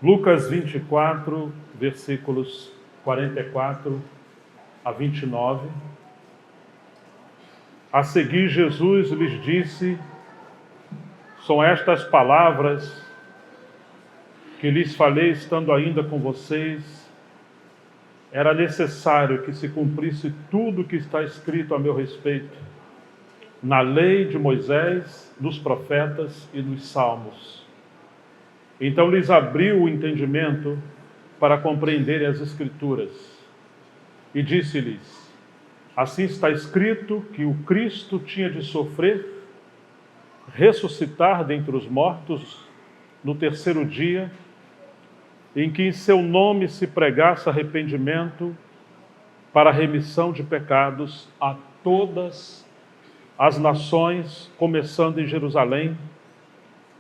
Lucas 24, versículos 44 a 29. A seguir, Jesus lhes disse: são estas palavras que lhes falei estando ainda com vocês. Era necessário que se cumprisse tudo o que está escrito a meu respeito, na lei de Moisés, nos profetas e nos salmos. Então lhes abriu o entendimento para compreenderem as Escrituras. E disse-lhes: assim está escrito que o Cristo tinha de sofrer, ressuscitar dentre os mortos no terceiro dia, em que em seu nome se pregasse arrependimento para a remissão de pecados a todas as nações, começando em Jerusalém.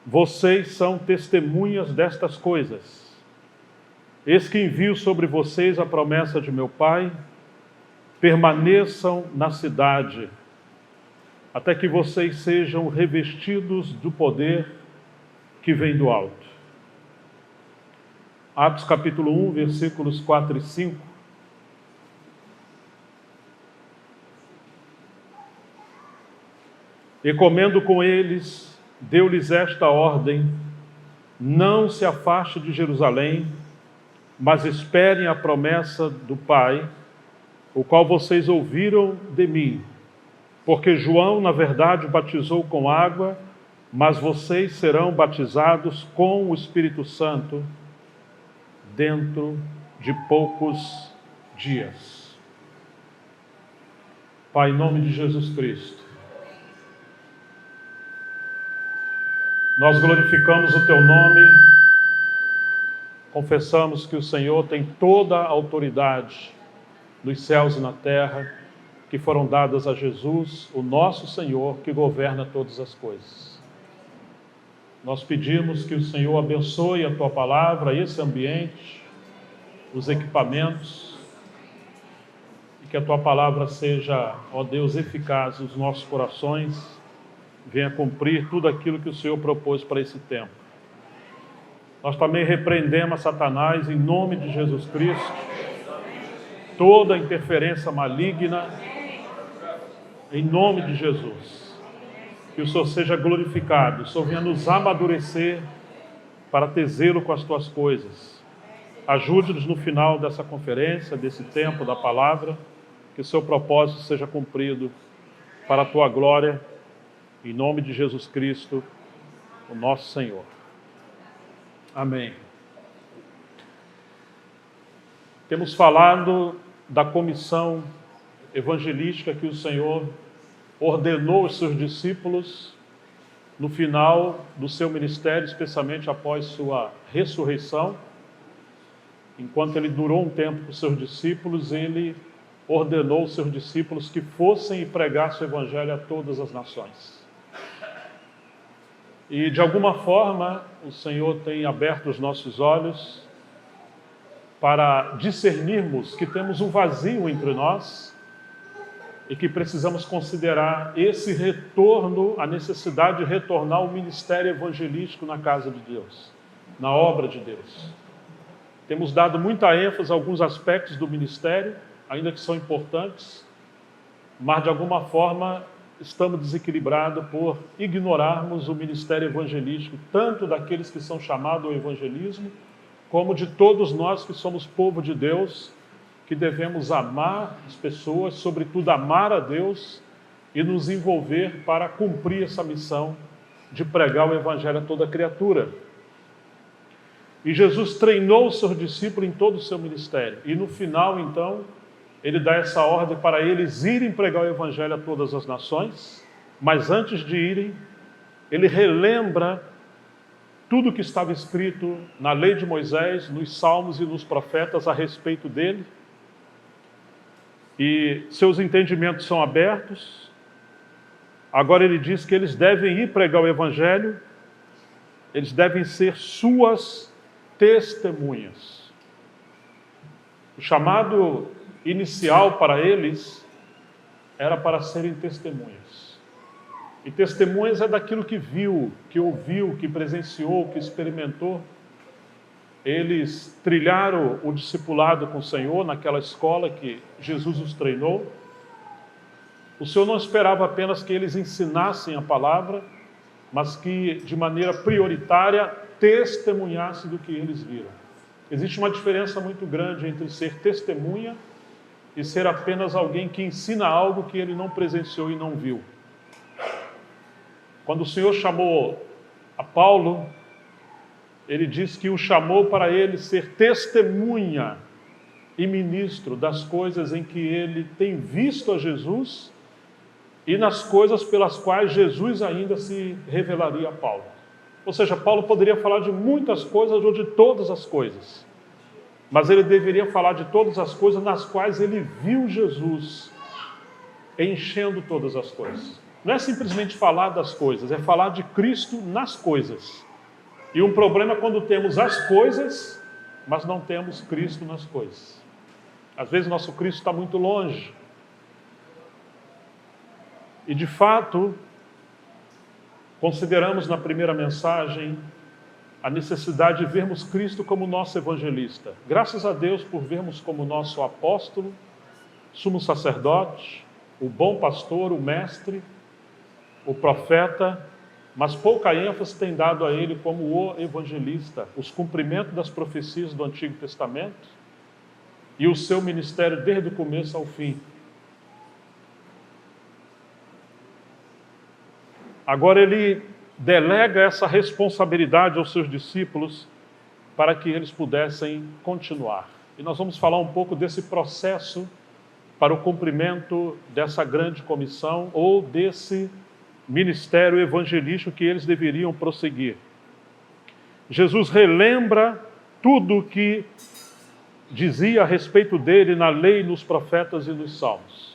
Vocês são testemunhas destas coisas. Eis que envio sobre vocês a promessa de meu Pai. Permaneçam na cidade, até que vocês sejam revestidos do poder que vem do alto. Atos capítulo 1, versículos 4 e 5. E comendo com eles, deu-lhes esta ordem: não se afaste de Jerusalém, mas esperem a promessa do Pai, o qual vocês ouviram de mim. Porque João, na verdade, batizou com água, mas vocês serão batizados com o Espírito Santo dentro de poucos dias. Pai, em nome de Jesus Cristo, nós glorificamos o Teu nome, confessamos que o Senhor tem toda a autoridade nos céus e na terra, que foram dadas a Jesus, o nosso Senhor, que governa todas as coisas. Nós pedimos que o Senhor abençoe a Tua palavra, esse ambiente, os equipamentos, e que a Tua palavra seja, ó Deus, eficaz nos nossos corações, venha cumprir tudo aquilo que o Senhor propôs para esse tempo. Nós também repreendemos Satanás em nome de Jesus Cristo, toda interferência maligna, em nome de Jesus. Que o Senhor seja glorificado, o Senhor venha nos amadurecer para ter zelo com as Tuas coisas. Ajude-nos no final dessa conferência, desse tempo da palavra, que o Seu propósito seja cumprido para a Tua glória, em nome de Jesus Cristo, o nosso Senhor. Amém. Temos falado da comissão evangelística que o Senhor ordenou aos seus discípulos no final do seu ministério, especialmente após sua ressurreição. Enquanto ele durou um tempo com os seus discípulos, ele ordenou aos seus discípulos que fossem e pregassem o evangelho a todas as nações. E de alguma forma, o Senhor tem aberto os nossos olhos para discernirmos que temos um vazio entre nós e que precisamos considerar esse retorno, a necessidade de retornar ao ministério evangelístico na casa de Deus, na obra de Deus. Temos dado muita ênfase a alguns aspectos do ministério, ainda que são importantes, mas de alguma forma estamos desequilibrados por ignorarmos o ministério evangelístico, tanto daqueles que são chamados ao evangelismo, como de todos nós que somos povo de Deus, que devemos amar as pessoas, sobretudo amar a Deus e nos envolver para cumprir essa missão de pregar o evangelho a toda criatura. E Jesus treinou os seus discípulos em todo o seu ministério. E no final, então, ele dá essa ordem para eles irem pregar o evangelho a todas as nações, mas antes de irem, ele relembra tudo o que estava escrito na lei de Moisés, nos salmos e nos profetas a respeito dele. E seus entendimentos são abertos. Agora ele diz que eles devem ir pregar o evangelho, eles devem ser suas testemunhas. O chamado inicial para eles era para serem testemunhas. E testemunhas é daquilo que viu, que ouviu, que presenciou, que experimentou. Eles trilharam o discipulado com o Senhor naquela escola que Jesus os treinou. O Senhor não esperava apenas que eles ensinassem a palavra, mas que, de maneira prioritária, testemunhassem do que eles viram. Existe uma diferença muito grande entre ser testemunha e ser apenas alguém que ensina algo que ele não presenciou e não viu. Quando o Senhor chamou a Paulo, ele disse que o chamou para ele ser testemunha e ministro das coisas em que ele tem visto a Jesus e nas coisas pelas quais Jesus ainda se revelaria a Paulo. Ou seja, Paulo poderia falar de muitas coisas ou de todas as coisas, mas ele deveria falar de todas as coisas nas quais ele viu Jesus enchendo todas as coisas. Não é simplesmente falar das coisas, é falar de Cristo nas coisas. E um problema é quando temos as coisas, mas não temos Cristo nas coisas. Às vezes nosso Cristo está muito longe. E de fato, consideramos na primeira mensagem a necessidade de vermos Cristo como nosso evangelista. Graças a Deus por vermos como nosso apóstolo, sumo sacerdote, o bom pastor, o mestre, o profeta, mas pouca ênfase tem dado a ele como o evangelista, os cumprimentos das profecias do Antigo Testamento e o seu ministério desde o começo ao fim. Agora ele delega essa responsabilidade aos seus discípulos para que eles pudessem continuar. E nós vamos falar um pouco desse processo para o cumprimento dessa grande comissão ou desse ministério evangelístico que eles deveriam prosseguir. Jesus relembra tudo o que dizia a respeito dele na lei, nos profetas e nos salmos.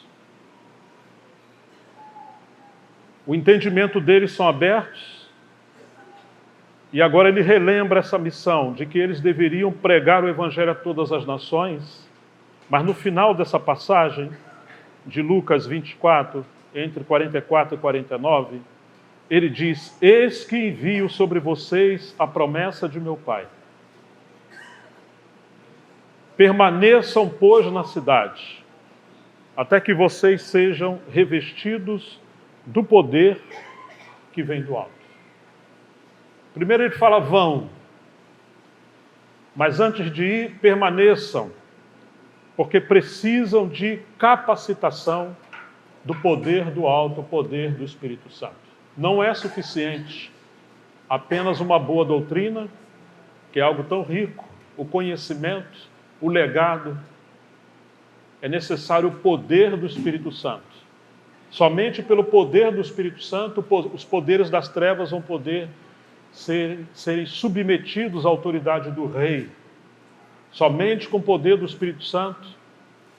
O entendimento deles são abertos e agora ele relembra essa missão de que eles deveriam pregar o evangelho a todas as nações, mas no final dessa passagem de Lucas 24, entre 44 e 49, ele diz: eis que envio sobre vocês a promessa de meu Pai. Permaneçam, pois, na cidade, até que vocês sejam revestidos do poder que vem do alto. Primeiro ele fala: vão, mas antes de ir, permaneçam, porque precisam de capacitação do poder do alto, o poder do Espírito Santo. Não é suficiente apenas uma boa doutrina, que é algo tão rico, o conhecimento, o legado. É necessário o poder do Espírito Santo. Somente pelo poder do Espírito Santo, os poderes das trevas vão poder serem submetidos à autoridade do Rei. Somente com o poder do Espírito Santo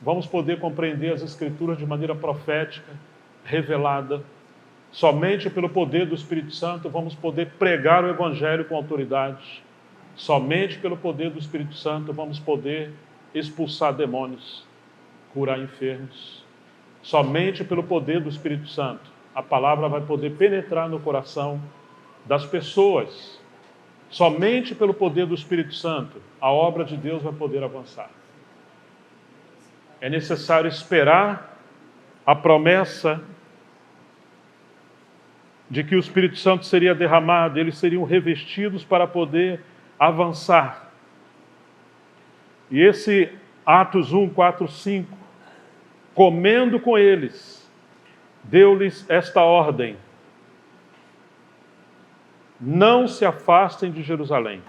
vamos poder compreender as Escrituras de maneira profética, revelada. Somente pelo poder do Espírito Santo vamos poder pregar o Evangelho com autoridade. Somente pelo poder do Espírito Santo vamos poder expulsar demônios, curar enfermos. Somente pelo poder do Espírito Santo a palavra vai poder penetrar no coração das pessoas. Somente pelo poder do Espírito Santo a obra de Deus vai poder avançar. É necessário esperar a promessa de que o Espírito Santo seria derramado, eles seriam revestidos para poder avançar. E esse Atos 1, 4, 5, comendo com eles, deu-lhes esta ordem: não se afastem de Jerusalém.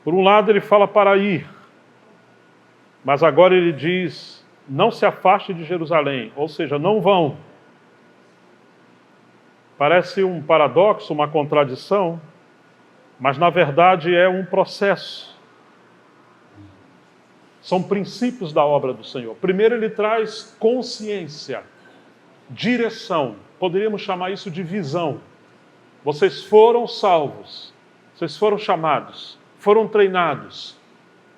Por um lado ele fala para ir, mas agora ele diz: não se afaste de Jerusalém, ou seja, não vão. Parece um paradoxo, uma contradição, mas na verdade é um processo. São princípios da obra do Senhor. Primeiro ele traz consciência, direção, poderíamos chamar isso de visão. Vocês foram salvos, vocês foram chamados, foram treinados,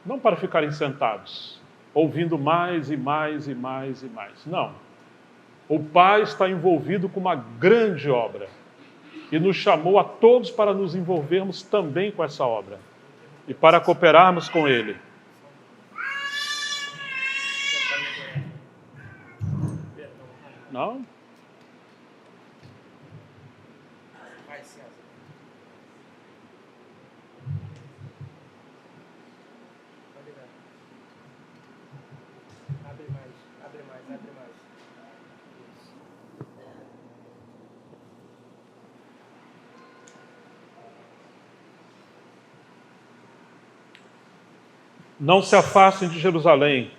não para ficarem sentados, ouvindo mais e mais e mais e mais. Não. O Pai está envolvido com uma grande obra e nos chamou a todos para nos envolvermos também com essa obra. e para cooperarmos com Ele. Não? Abre mais. Não se afastem de Jerusalém,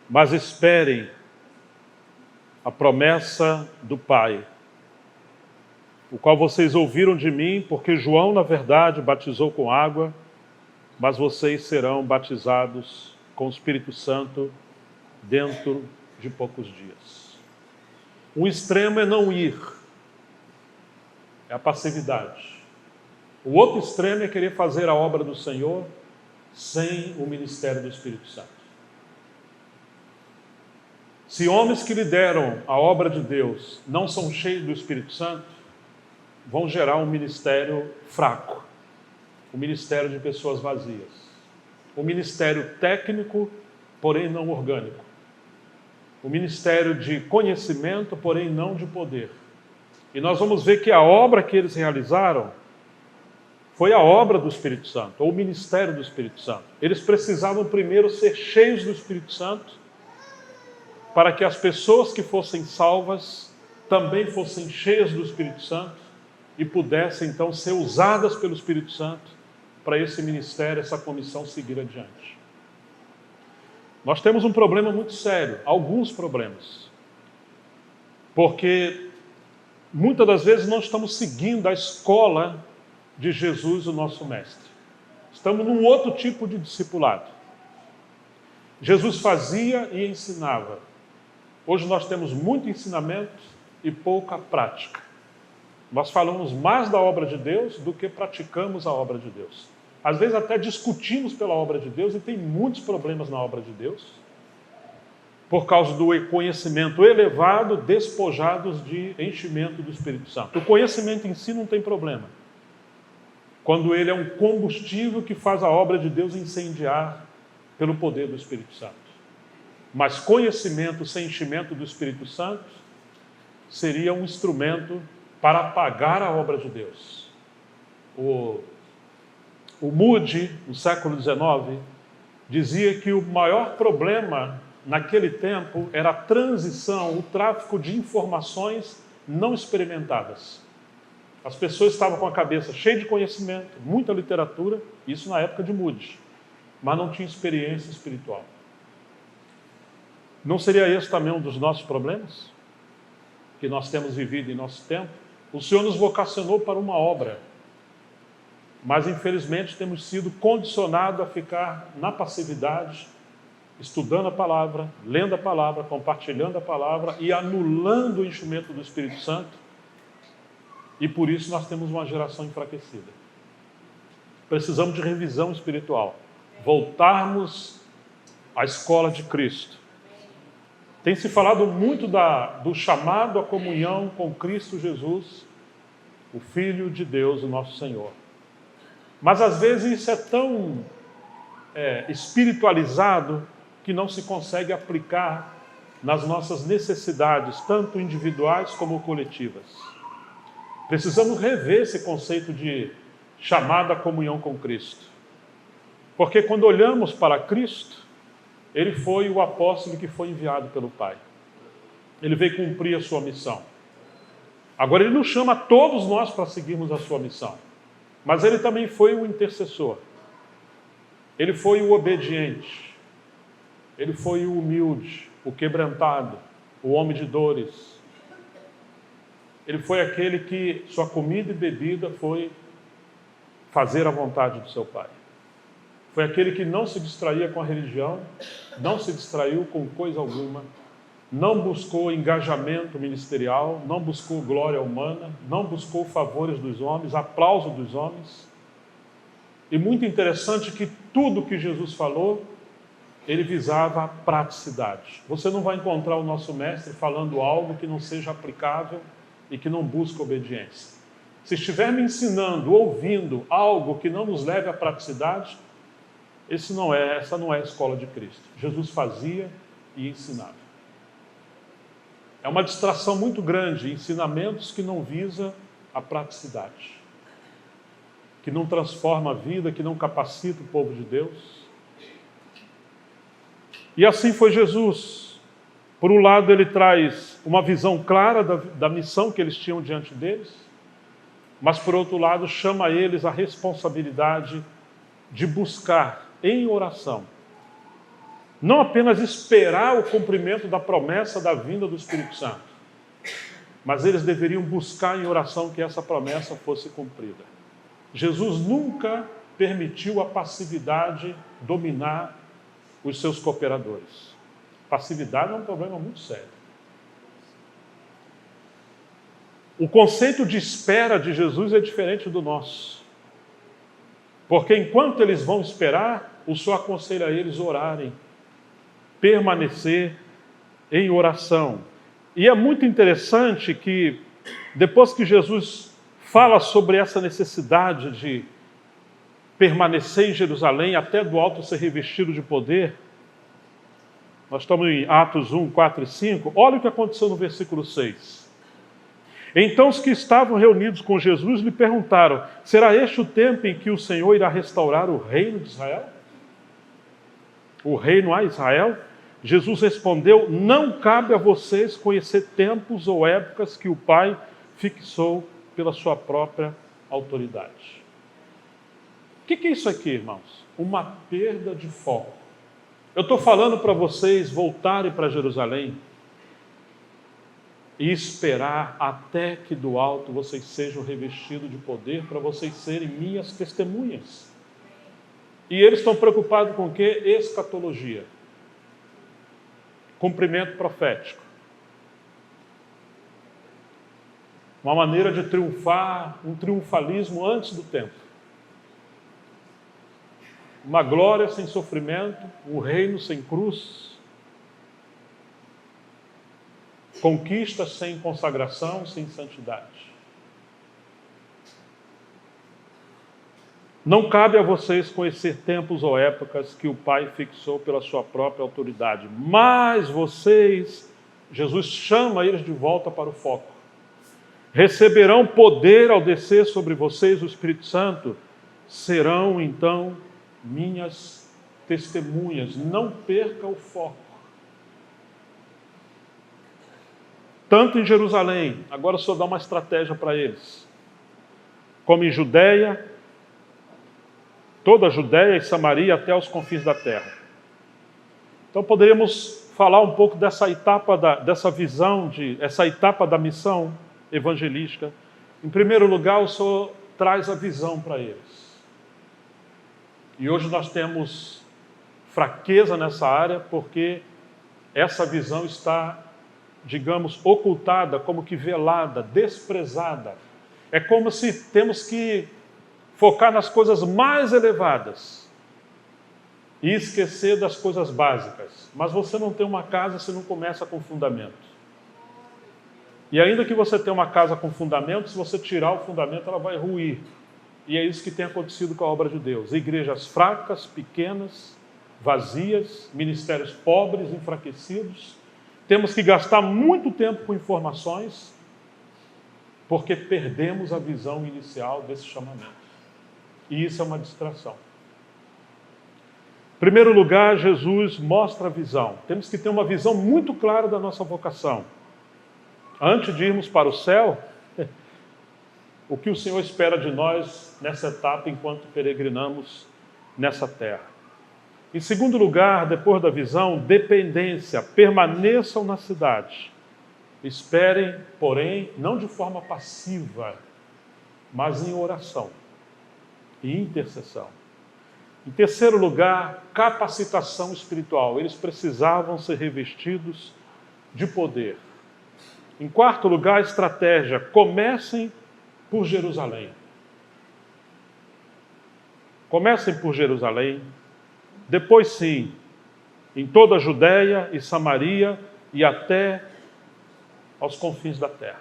mas esperem a promessa do Pai, o qual vocês ouviram de mim, porque João, na verdade, batizou com água, mas vocês serão batizados com o Espírito Santo dentro de poucos dias. Um extremo é não ir, é a passividade. O outro extremo é querer fazer a obra do Senhor sem o ministério do Espírito Santo. Se homens que lideram a obra de Deus não são cheios do Espírito Santo, vão gerar um ministério fraco, um ministério de pessoas vazias, um ministério técnico, porém não orgânico, um ministério de conhecimento, porém não de poder. E nós vamos ver que a obra que eles realizaram foi a obra do Espírito Santo, ou o ministério do Espírito Santo. Eles precisavam primeiro ser cheios do Espírito Santo, para que as pessoas que fossem salvas também fossem cheias do Espírito Santo e pudessem então ser usadas pelo Espírito Santo para esse ministério, essa comissão seguir adiante. Nós temos um problema muito sério, alguns problemas, porque muitas das vezes não estamos seguindo a escola de Jesus, o nosso mestre. Estamos num outro tipo de discipulado. Jesus fazia e ensinava. Hoje nós temos muito ensinamento e pouca prática. Nós falamos mais da obra de Deus do que praticamos a obra de Deus. Às vezes até discutimos pela obra de Deus e tem muitos problemas na obra de Deus por causa do conhecimento elevado, despojados de enchimento do Espírito Santo. O conhecimento em si não tem problema, quando ele é um combustível que faz a obra de Deus incendiar pelo poder do Espírito Santo. Mas conhecimento sem enchimento do Espírito Santo seria um instrumento para apagar a obra de Deus. O Moody, no século XIX, dizia que o maior problema naquele tempo era a transição, o tráfico de informações não experimentadas. As pessoas estavam com a cabeça cheia de conhecimento, muita literatura, isso na época de Moody, mas não tinha experiência espiritual. Não seria esse também um dos nossos problemas que nós temos vivido em nosso tempo? O Senhor nos vocacionou para uma obra, mas infelizmente temos sido condicionados a ficar na passividade, estudando a palavra, lendo a palavra, compartilhando a palavra e anulando o enchimento do Espírito Santo. E por isso nós temos uma geração enfraquecida. Precisamos de revisão espiritual. Voltarmos à escola de Cristo. Tem se falado muito do chamado à comunhão com Cristo Jesus, o Filho de Deus, o nosso Senhor. Mas às vezes isso é tão espiritualizado que não se consegue aplicar nas nossas necessidades, tanto individuais como coletivas. Precisamos rever esse conceito de chamada à comunhão com Cristo. Porque quando olhamos para Cristo, ele foi o apóstolo que foi enviado pelo Pai. Ele veio cumprir a sua missão. Agora ele não chama todos nós para seguirmos a sua missão, mas ele também foi o intercessor. Ele foi o obediente. Ele foi o humilde, o quebrantado, o homem de dores. Ele foi aquele que sua comida e bebida foi fazer a vontade do seu Pai. Foi aquele que não se distraía com a religião, não se distraiu com coisa alguma, não buscou engajamento ministerial, não buscou glória humana, não buscou favores dos homens, aplauso dos homens. E muito interessante que tudo que Jesus falou, ele visava a praticidade. Você não vai encontrar o nosso mestre falando algo que não seja aplicável e que não busca obediência. Se estiver me ensinando, ouvindo algo que não nos leve à praticidade, essa não é a escola de Cristo. Jesus fazia e ensinava. É uma distração muito grande, ensinamentos que não visa a praticidade, que não transforma a vida, que não capacita o povo de Deus. E assim foi Jesus. Por um lado, ele traz uma visão clara da missão que eles tinham diante deles, mas por outro lado, chama eles a responsabilidade de buscar em oração, não apenas esperar o cumprimento da promessa da vinda do Espírito Santo, mas eles deveriam buscar em oração que essa promessa fosse cumprida. Jesus nunca permitiu a passividade dominar os seus cooperadores. Passividade é um problema muito sério. O conceito de espera de Jesus é diferente do nosso. Porque enquanto eles vão esperar, o Senhor aconselha a eles orarem, permanecer em oração. E é muito interessante que, depois que Jesus fala sobre essa necessidade de permanecer em Jerusalém, até do alto ser revestido de poder, nós estamos em Atos 1, 4 e 5, olha o que aconteceu no versículo 6. Então os que estavam reunidos com Jesus lhe perguntaram: será este o tempo em que o Senhor irá restaurar o reino de Israel? O reino a Israel? Jesus respondeu: não cabe a vocês conhecer tempos ou épocas que o Pai fixou pela sua própria autoridade. O que é isso aqui, irmãos? Uma perda de foco. Eu estou falando para vocês voltarem para Jerusalém e esperar até que do alto vocês sejam revestidos de poder para vocês serem minhas testemunhas. E eles estão preocupados com o quê? Escatologia. Cumprimento profético. Uma maneira de triunfar, um triunfalismo antes do tempo. Uma glória sem sofrimento, um reino sem cruz, conquista sem consagração, sem santidade. Não cabe a vocês conhecer tempos ou épocas que o Pai fixou pela sua própria autoridade, mas vocês, Jesus chama eles de volta para o foco. Receberão poder ao descer sobre vocês o Espírito Santo, serão então minhas testemunhas. Não perca o foco. Tanto em Jerusalém, agora o Senhor dá uma estratégia para eles, como em Judeia, toda a Judeia e Samaria até os confins da terra. Então poderíamos falar um pouco dessa etapa, dessa visão, essa etapa da missão evangelística. Em primeiro lugar, o Senhor traz a visão para eles. E hoje nós temos fraqueza nessa área porque essa visão está, digamos, ocultada, como que velada, desprezada. É como se temos que focar nas coisas mais elevadas e esquecer das coisas básicas. Mas você não tem uma casa se não começa com fundamento. E ainda que você tenha uma casa com fundamento, se você tirar o fundamento, ela vai ruir. E é isso que tem acontecido com a obra de Deus. Igrejas fracas, pequenas, vazias, ministérios pobres, enfraquecidos. Temos que gastar muito tempo com informações, porque perdemos a visão inicial desse chamamento. E isso é uma distração. Em primeiro lugar, Jesus mostra a visão. Temos que ter uma visão muito clara da nossa vocação. Antes de irmos para o céu, o que o Senhor espera de nós nessa etapa enquanto peregrinamos nessa terra. Em segundo lugar, depois da visão, dependência. Permaneçam na cidade. Esperem, porém, não de forma passiva, mas em oração e intercessão. Em terceiro lugar, capacitação espiritual. Eles precisavam ser revestidos de poder. Em quarto lugar, estratégia. Comecem por Jerusalém. Comecem por Jerusalém. Depois, sim, em toda a Judéia e Samaria e até aos confins da terra.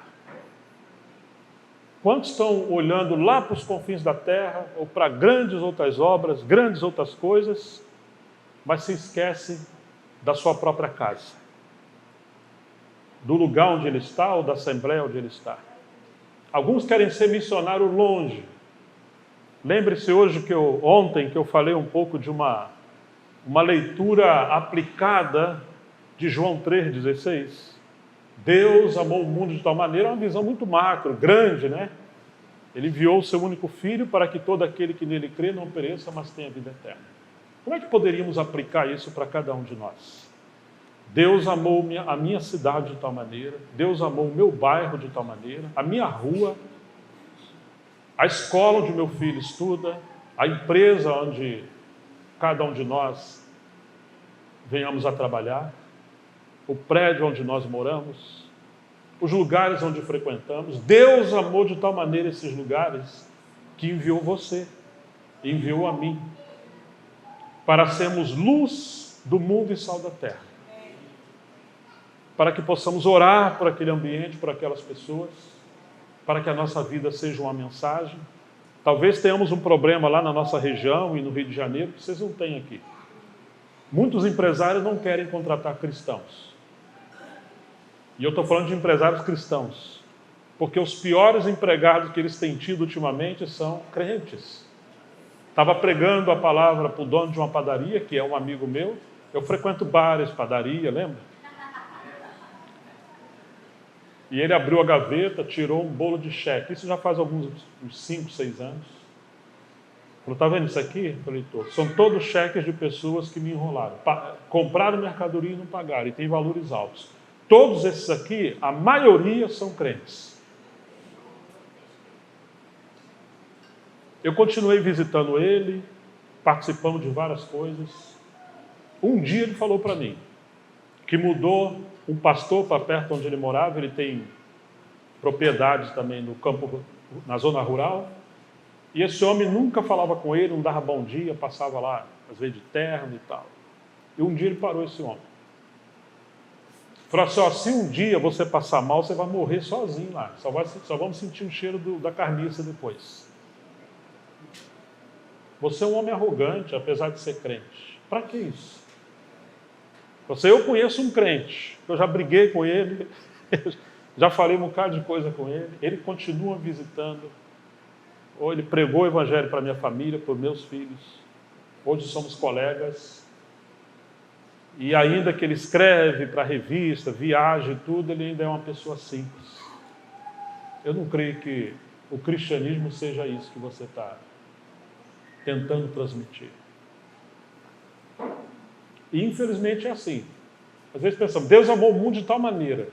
Quantos estão olhando lá para os confins da terra, ou para grandes outras obras, grandes outras coisas, mas se esquecem da sua própria casa, do lugar onde ele está, ou da assembleia onde ele está? Alguns querem ser missionário longe. Lembre-se ontem que eu falei um pouco de uma leitura aplicada de João 3,16. Deus amou o mundo de tal maneira, é uma visão muito macro, grande, né? Ele enviou o seu único filho para que todo aquele que nele crê não pereça, mas tenha vida eterna. Como é que poderíamos aplicar isso para cada um de nós? Deus amou a minha cidade de tal maneira, Deus amou o meu bairro de tal maneira, a minha rua, a escola onde meu filho estuda, a empresa onde cada um de nós venhamos a trabalhar, o prédio onde nós moramos, os lugares onde frequentamos. Deus amou de tal maneira esses lugares que enviou você, enviou a mim, para sermos luz do mundo e sal da terra. Para que possamos orar por aquele ambiente, por aquelas pessoas, para que a nossa vida seja uma mensagem. Talvez tenhamos um problema lá na nossa região e no Rio de Janeiro, que vocês não têm aqui. Muitos empresários não querem contratar cristãos. E eu estou falando de empresários cristãos, porque os piores empregados que eles têm tido ultimamente são crentes. Estava pregando a palavra para o dono de uma padaria, que é um amigo meu. Eu frequento bares, padaria, lembra? E ele abriu a gaveta, tirou um bolo de cheque. Isso já faz uns 5, 6 anos. Falou, está vendo isso aqui? Eu falei, tô. São todos cheques de pessoas que me enrolaram. Compraram mercadoria e não pagaram, e tem valores altos. Todos esses aqui, a maioria são crentes. Eu continuei visitando ele, participando de várias coisas. Um dia ele falou para mim que mudou um pastor para perto onde ele morava. Ele tem propriedades também no campo, na zona rural. E esse homem nunca falava com ele, não dava bom dia, passava lá, às vezes de terno e tal. E um dia ele parou esse homem. Falou assim, ó, se um dia você passar mal, você vai morrer sozinho lá. Só vamos sentir o cheiro da carniça depois. Você é um homem arrogante, apesar de ser crente. Para que isso? Eu conheço um crente, eu já briguei com ele, já falei um bocado de coisa com ele, ele continua visitando, ou ele pregou o evangelho para minha família, para os meus filhos, hoje somos colegas, e ainda que ele escreve para a revista, viaja e tudo, ele ainda é uma pessoa simples. Eu não creio que o cristianismo seja isso que você está tentando transmitir. E infelizmente é assim. Às vezes pensamos, Deus amou o mundo de tal maneira.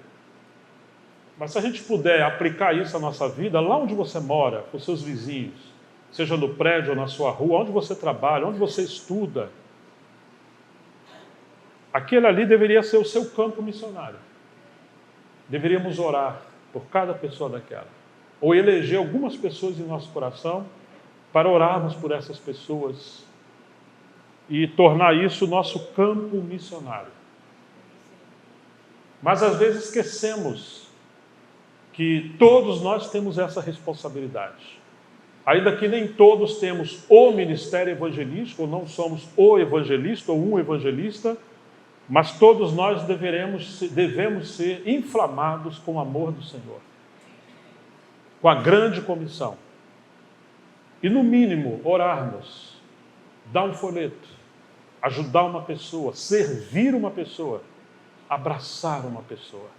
Mas se a gente puder aplicar isso à nossa vida, lá onde você mora, com os seus vizinhos, seja no prédio ou na sua rua, onde você trabalha, onde você estuda, aquele ali deveria ser o seu campo missionário. Deveríamos orar por cada pessoa daquela. Ou eleger algumas pessoas em nosso coração para orarmos por essas pessoas e tornar isso o nosso campo missionário. Mas às vezes esquecemos que todos nós temos essa responsabilidade. Ainda que nem todos temos o ministério evangelístico, ou não somos o evangelista ou um evangelista, mas todos nós devemos ser inflamados com o amor do Senhor, com a grande comissão. E no mínimo, orarmos, dar um folheto, ajudar uma pessoa, servir uma pessoa, abraçar uma pessoa.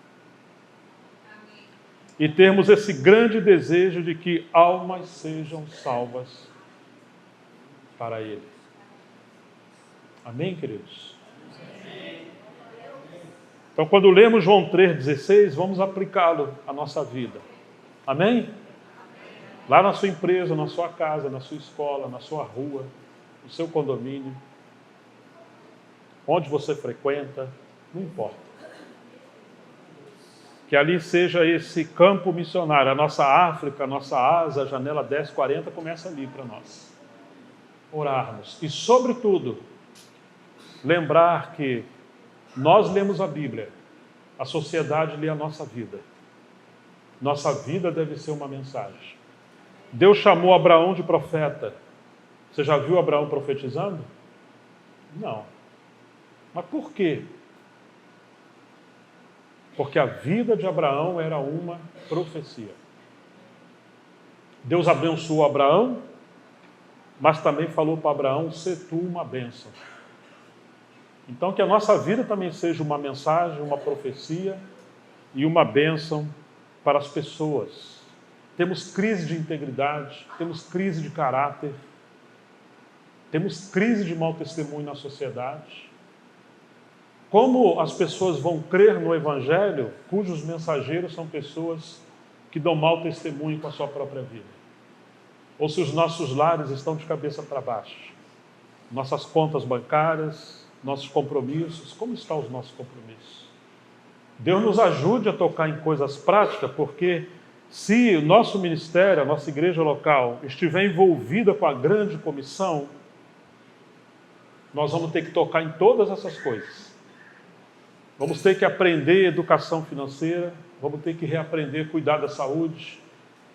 E termos esse grande desejo de que almas sejam salvas para Ele. Amém, queridos? Então, quando lemos João 3,16, vamos aplicá-lo à nossa vida. Amém? Lá na sua empresa, na sua casa, na sua escola, na sua rua, no seu condomínio, onde você frequenta, não importa. Que ali seja esse campo missionário. A nossa África, a nossa Ásia, a janela 1040 começa ali para nós. Orarmos. E, sobretudo, lembrar que nós lemos a Bíblia, a sociedade lê a nossa vida. Nossa vida deve ser uma mensagem. Deus chamou Abraão de profeta. Você já viu Abraão profetizando? Não. Mas por quê? Porque a vida de Abraão era uma profecia. Deus abençoou Abraão, mas também falou para Abraão: "Sê tu uma bênção". Então que a nossa vida também seja uma mensagem, uma profecia e uma bênção para as pessoas. Temos crise de integridade, temos crise de caráter, temos crise de mau testemunho na sociedade. Como as pessoas vão crer no Evangelho cujos mensageiros são pessoas que dão mau testemunho com a sua própria vida? Ou se os nossos lares estão de cabeça para baixo? Nossas contas bancárias, nossos compromissos, como estão os nossos compromissos? Deus nos ajude a tocar em coisas práticas, porque se o nosso ministério, a nossa igreja local, estiver envolvida com a grande comissão, nós vamos ter que tocar em todas essas coisas. Vamos ter que aprender educação financeira, vamos ter que reaprender cuidar da saúde,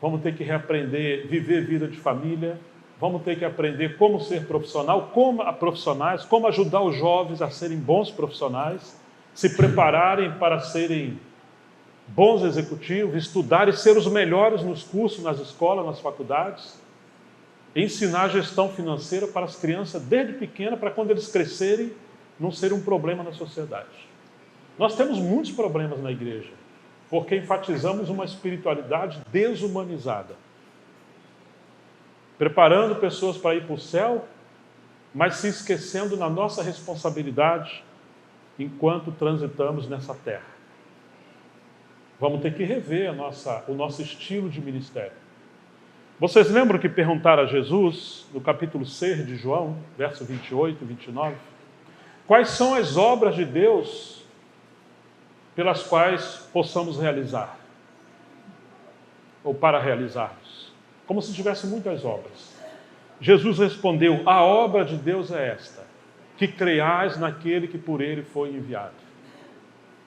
vamos ter que reaprender viver vida de família, vamos ter que aprender como ser profissional, como ajudar os jovens a serem bons profissionais, se prepararem para serem bons executivos, estudar e ser os melhores nos cursos, nas escolas, nas faculdades, ensinar gestão financeira para as crianças desde pequena, para quando eles crescerem não ser um problema na sociedade. Nós temos muitos problemas na igreja, porque enfatizamos uma espiritualidade desumanizada, preparando pessoas para ir para o céu, mas se esquecendo da nossa responsabilidade enquanto transitamos nessa terra. Vamos ter que rever o nosso estilo de ministério. Vocês lembram que perguntaram a Jesus, no capítulo 6 de João, verso 28 e 29, quais são as obras de Deus pelas quais possamos realizar, ou para realizarmos? Como se tivesse muitas obras. Jesus respondeu: a obra de Deus é esta, que creiais naquele que por ele foi enviado.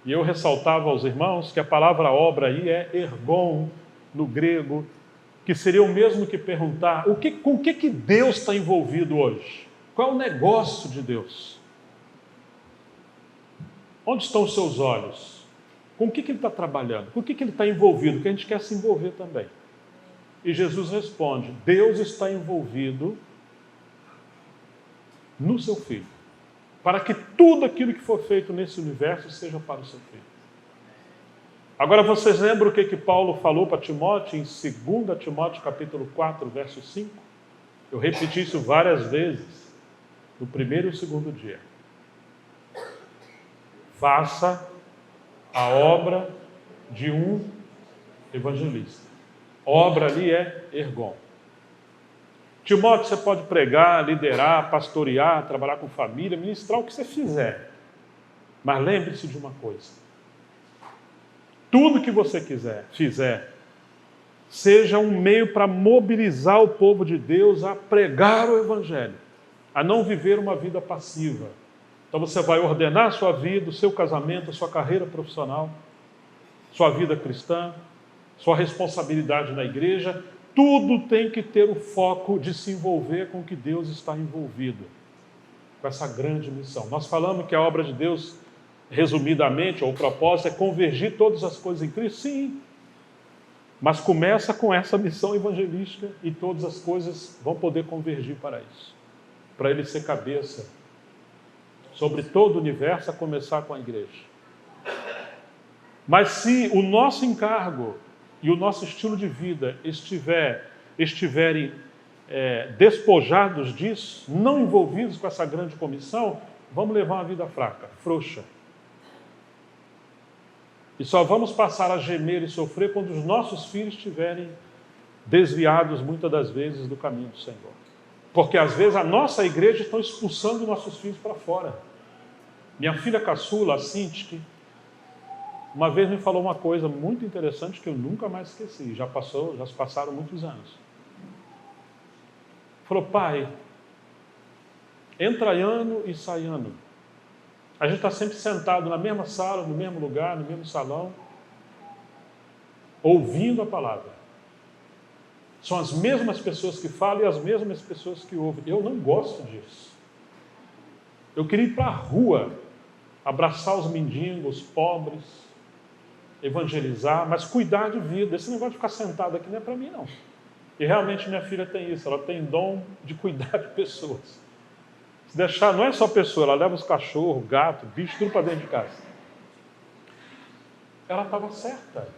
E eu ressaltava aos irmãos que a palavra obra aí é ergon, no grego, que seria o mesmo que perguntar com o que Deus está envolvido hoje? Qual é o negócio de Deus? Onde estão os seus olhos? Com o que ele está trabalhando? Com o que ele está envolvido? Que a gente quer se envolver também. E Jesus responde: Deus está envolvido no seu Filho, para que tudo aquilo que for feito nesse universo seja para o seu Filho. Agora vocês lembram o que Paulo falou para Timóteo em 2 Timóteo capítulo 4, verso 5? Eu repeti isso várias vezes, no primeiro e segundo dia. Faça a obra de um evangelista. Obra ali é ergon. Timóteo, você pode pregar, liderar, pastorear, trabalhar com família, ministrar o que você fizer. Mas lembre-se de uma coisa: tudo que você fizer, seja um meio para mobilizar o povo de Deus a pregar o Evangelho, a não viver uma vida passiva. Então você vai ordenar a sua vida, o seu casamento, a sua carreira profissional, sua vida cristã, sua responsabilidade na igreja. Tudo tem que ter o foco de se envolver com o que Deus está envolvido, com essa grande missão. Nós falamos que a obra de Deus, resumidamente, ou o propósito, é convergir todas as coisas em Cristo? Sim. Mas começa com essa missão evangelística e todas as coisas vão poder convergir para isso. Para ele ser cabeça sobre todo o universo, a começar com a igreja. Mas se o nosso encargo e o nosso estilo de vida estiverem despojados disso, não envolvidos com essa grande comissão, vamos levar uma vida fraca, frouxa. E só vamos passar a gemer e sofrer quando os nossos filhos estiverem desviados, muitas das vezes, do caminho do Senhor. Porque, às vezes, a nossa igreja está expulsando nossos filhos para fora. Minha filha caçula, a Cinti, uma vez me falou uma coisa muito interessante que eu nunca mais esqueci. Já se passaram muitos anos. Falou: pai, entra ano e sai ano. A gente está sempre sentado na mesma sala, no mesmo lugar, no mesmo salão, ouvindo a palavra. São as mesmas pessoas que falam e as mesmas pessoas que ouvem. Eu não gosto disso. Eu queria ir para a rua, abraçar os mendigos, os pobres, evangelizar, mas cuidar de vida. Esse negócio de ficar sentado aqui não é para mim, não. E realmente minha filha tem isso, ela tem dom de cuidar de pessoas. Se deixar, não é só pessoa, ela leva os cachorros, gato, bicho, tudo para dentro de casa. Ela estava certa.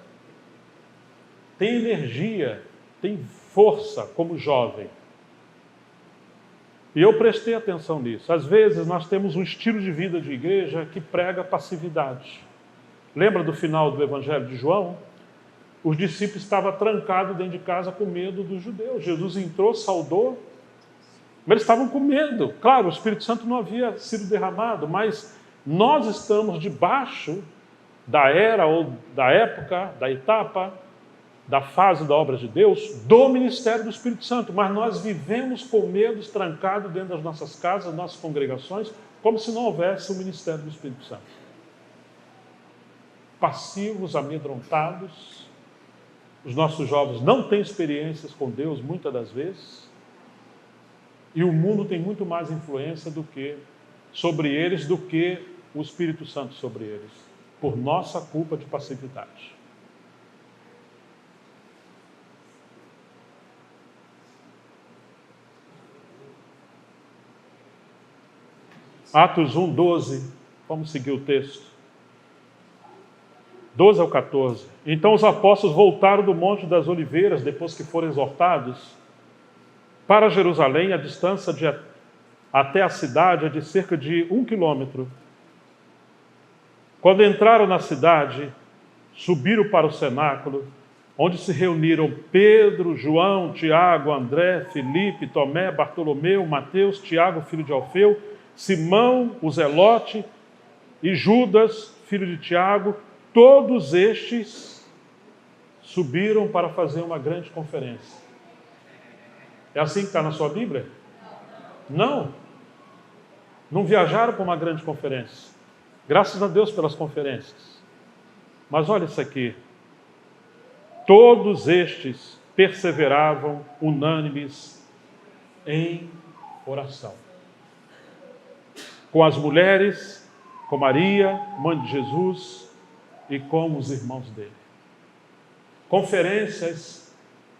Tem energia, tem força como jovem. E eu prestei atenção nisso. Às vezes nós temos um estilo de vida de igreja que prega passividade. Lembra do final do Evangelho de João? Os discípulos estavam trancados dentro de casa com medo dos judeus. Jesus entrou, saudou, mas eles estavam com medo. Claro, o Espírito Santo não havia sido derramado, mas nós estamos debaixo da era ou da época, da etapa, da fase da obra de Deus, do ministério do Espírito Santo. Mas nós vivemos com medos, trancados dentro das nossas casas, nossas congregações, como se não houvesse o ministério do Espírito Santo. Passivos, amedrontados. Os nossos jovens não têm experiências com Deus, muitas das vezes. E o mundo tem muito mais influência sobre eles do que o Espírito Santo sobre eles, por nossa culpa de passividade. Atos 1, 12. Vamos seguir o texto. 12 ao 14. Então os apóstolos voltaram do Monte das Oliveiras, depois que foram exortados, para Jerusalém. A distância até a cidade é de cerca de 1 quilômetro. Quando entraram na cidade, subiram para o cenáculo, onde se reuniram Pedro, João, Tiago, André, Filipe, Tomé, Bartolomeu, Mateus, Tiago, filho de Alfeu, Simão, o Zelote, e Judas, filho de Tiago. Todos estes subiram para fazer uma grande conferência. É assim que está na sua Bíblia? Não. Não viajaram para uma grande conferência. Graças a Deus pelas conferências. Mas olha isso aqui. Todos estes perseveravam unânimes em oração. Com as mulheres, com Maria, mãe de Jesus, e com os irmãos dele. Conferências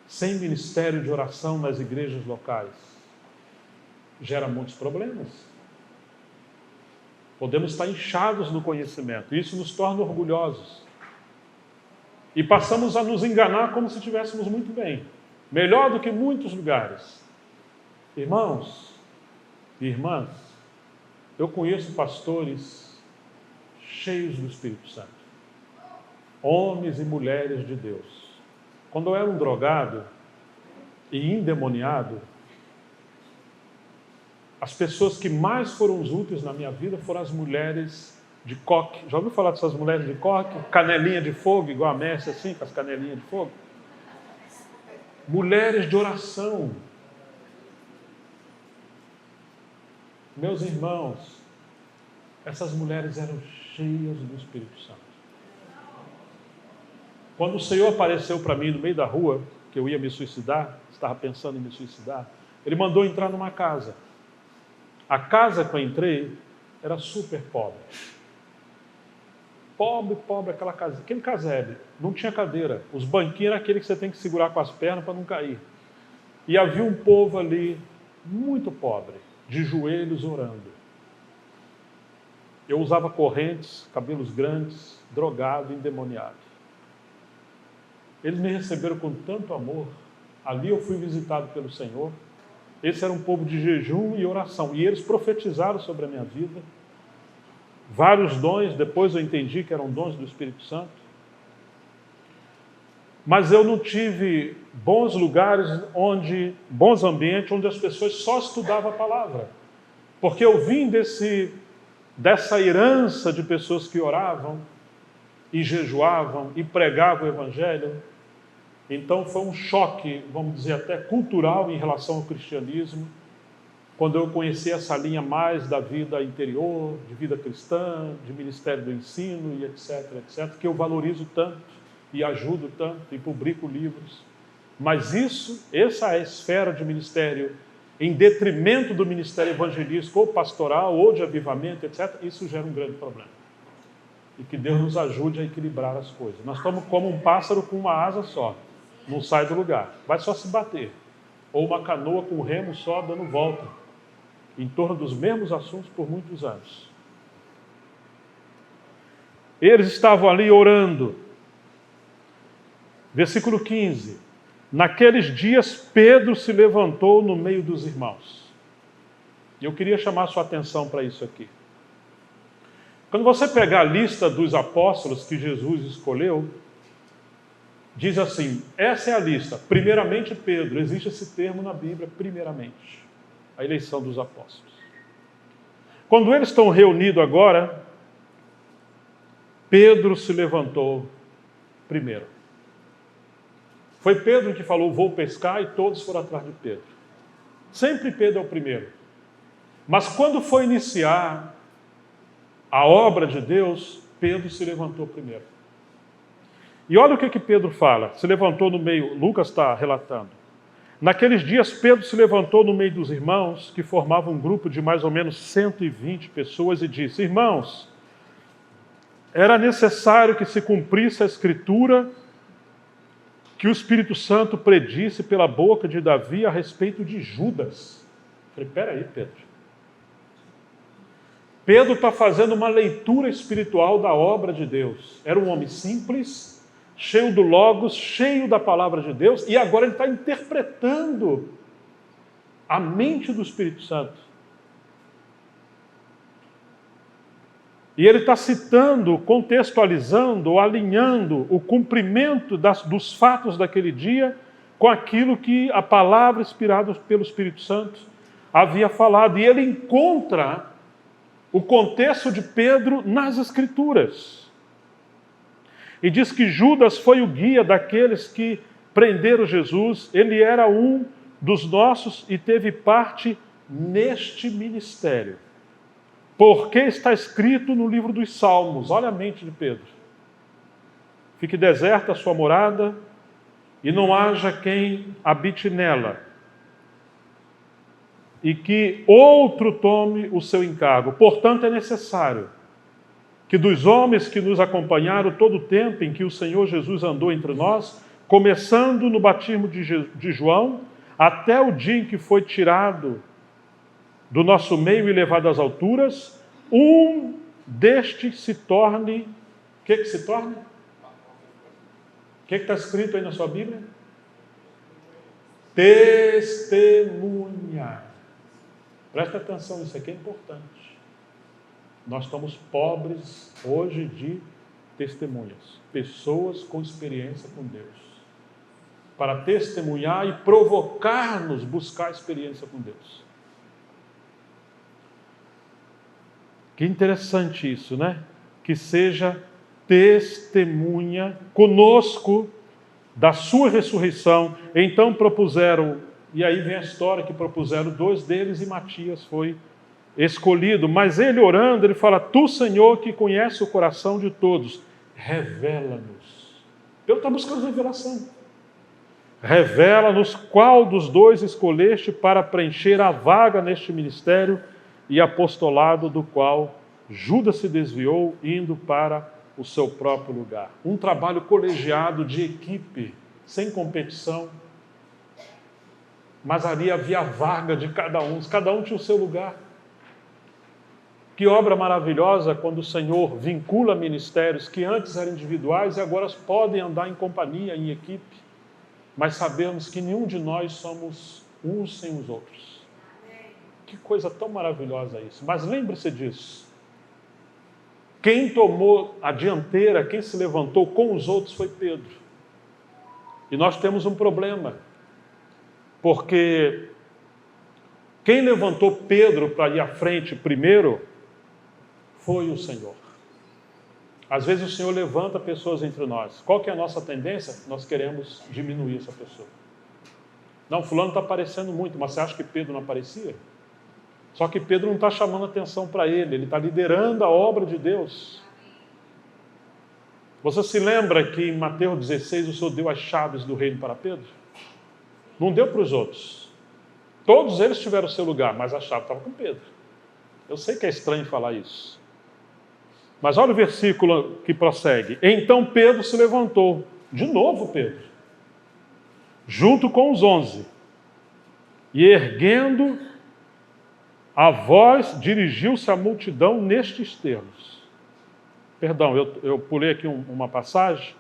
sem ministério de oração nas igrejas locais gera muitos problemas. Podemos estar inchados no conhecimento, isso nos torna orgulhosos. E passamos a nos enganar como se estivéssemos muito bem, melhor do que muitos lugares. Irmãos e irmãs, eu conheço pastores cheios do Espírito Santo. Homens e mulheres de Deus. Quando eu era um drogado e endemoniado, as pessoas que mais foram úteis na minha vida foram as mulheres de coque. Já ouviu falar dessas mulheres de coque? Canelinha de fogo, igual a Messi, assim, com as canelinhas de fogo? Mulheres de oração. Meus irmãos, essas mulheres eram cheias do Espírito Santo. Quando o Senhor apareceu para mim no meio da rua, que eu ia me suicidar, estava pensando em me suicidar, Ele mandou entrar numa casa. A casa que eu entrei era super pobre. Pobre, aquela casa, aquele casebre, não tinha cadeira. Os banquinhos eram aquele que você tem que segurar com as pernas para não cair. E havia um povo ali, muito pobre, de joelhos orando. Eu usava correntes, cabelos grandes, drogado, endemoniado. Eles me receberam com tanto amor. Ali eu fui visitado pelo Senhor. Esse era um povo de jejum e oração. E eles profetizaram sobre a minha vida. Vários dons, depois eu entendi que eram dons do Espírito Santo. Mas eu não tive bons lugares, bons ambientes, onde as pessoas só estudavam a palavra. Porque eu vim dessa herança de pessoas que oravam e jejuavam e pregavam o Evangelho. Então foi um choque, vamos dizer até cultural em relação ao cristianismo, quando eu conheci essa linha mais da vida interior, de vida cristã, de ministério do ensino e etc, que eu valorizo tanto e ajudo tanto e publico livros. Mas essa é a esfera de ministério, em detrimento do ministério evangelístico ou pastoral, ou de avivamento, etc., isso gera um grande problema. E que Deus nos ajude a equilibrar as coisas. Nós estamos como um pássaro com uma asa só, não sai do lugar, vai só se bater. Ou uma canoa com remo só dando volta, em torno dos mesmos assuntos por muitos anos. Eles estavam ali orando. Versículo 15. Naqueles dias, Pedro se levantou no meio dos irmãos. E eu queria chamar a sua atenção para isso aqui. Quando você pegar a lista dos apóstolos que Jesus escolheu, diz assim, essa é a lista. Primeiramente Pedro, existe esse termo na Bíblia, primeiramente. A eleição dos apóstolos. Quando eles estão reunidos agora, Pedro se levantou primeiro. Foi Pedro que falou, vou pescar, e todos foram atrás de Pedro. Sempre Pedro é o primeiro. Mas quando foi iniciar a obra de Deus, Pedro se levantou primeiro. E olha o que Pedro fala. Se levantou no meio, Lucas está relatando. Naqueles dias, Pedro se levantou no meio dos irmãos, que formavam um grupo de mais ou menos 120 pessoas, e disse, irmãos, era necessário que se cumprisse a Escritura que o Espírito Santo predisse pela boca de Davi a respeito de Judas. Eu falei, peraí, Pedro. Pedro está fazendo uma leitura espiritual da obra de Deus. Era um homem simples, cheio do Logos, cheio da palavra de Deus, e agora ele está interpretando a mente do Espírito Santo. E ele está citando, contextualizando, alinhando o cumprimento dos fatos daquele dia com aquilo que a palavra inspirada pelo Espírito Santo havia falado. E ele encontra o contexto de Pedro nas Escrituras. E diz que Judas foi o guia daqueles que prenderam Jesus. Ele era um dos nossos e teve parte neste ministério. Porque está escrito no livro dos Salmos, olha a mente de Pedro. Fique deserta a sua morada e não haja quem habite nela. E que outro tome o seu encargo. Portanto, é necessário que dos homens que nos acompanharam todo o tempo em que o Senhor Jesus andou entre nós, começando no batismo de João, até o dia em que foi tirado do nosso meio e levado às alturas, um destes se torne... O que se torne? O que está escrito aí na sua Bíblia? Testemunha. Presta atenção, isso aqui é importante. Nós estamos pobres hoje de testemunhas. Pessoas com experiência com Deus. Para testemunhar e provocar-nos buscar experiência com Deus. Que interessante isso, né? Que seja testemunha conosco da sua ressurreição. Então propuseram, e aí vem a história que propuseram 2 deles e Matias foi escolhido. Mas ele orando, ele fala, tu, Senhor, que conhece o coração de todos, revela-nos. Deus está buscando revelação. Revela-nos qual dos 2 escolheste para preencher a vaga neste ministério e apostolado do qual Judas se desviou, indo para o seu próprio lugar. Um trabalho colegiado de equipe, sem competição, mas ali havia a vaga de cada um tinha o seu lugar. Que obra maravilhosa quando o Senhor vincula ministérios que antes eram individuais e agora podem andar em companhia, em equipe, mas sabemos que nenhum de nós somos uns sem os outros. Que coisa tão maravilhosa isso. Mas lembre-se disso. Quem tomou a dianteira, quem se levantou com os outros foi Pedro. E nós temos um problema. Porque quem levantou Pedro para ir à frente primeiro foi o Senhor. Às vezes o Senhor levanta pessoas entre nós. Qual que é a nossa tendência? Nós queremos diminuir essa pessoa. Não, fulano está aparecendo muito, mas você acha que Pedro não aparecia? Só que Pedro não está chamando atenção para ele está liderando a obra de Deus. Você se lembra que em Mateus 16 o Senhor deu as chaves do reino para Pedro? Não deu para os outros. Todos eles tiveram o seu lugar, mas a chave estava com Pedro. Eu sei que é estranho falar isso. Mas olha o versículo que prossegue. Então Pedro se levantou. De novo Pedro. Junto com os 11. E erguendo a voz, dirigiu-se à multidão nestes termos. Perdão, eu pulei aqui uma passagem.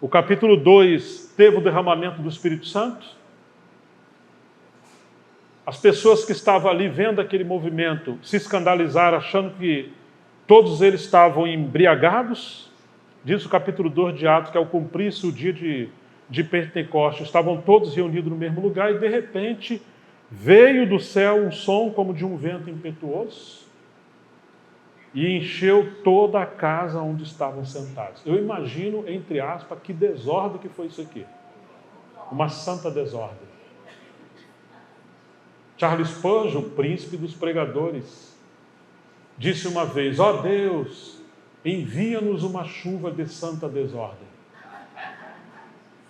O capítulo 2 teve o derramamento do Espírito Santo. As pessoas que estavam ali vendo aquele movimento se escandalizaram, achando que todos eles estavam embriagados. Diz o capítulo 2 de Atos que ao cumprir-se o dia de Pentecostes, estavam todos reunidos no mesmo lugar e de repente veio do céu um som como de um vento impetuoso e encheu toda a casa onde estavam sentados. Eu imagino, entre aspas, que desordem que foi isso aqui. Uma santa desordem. Charles Spurgeon, o príncipe dos pregadores, disse uma vez: ó Deus, envia-nos uma chuva de santa desordem.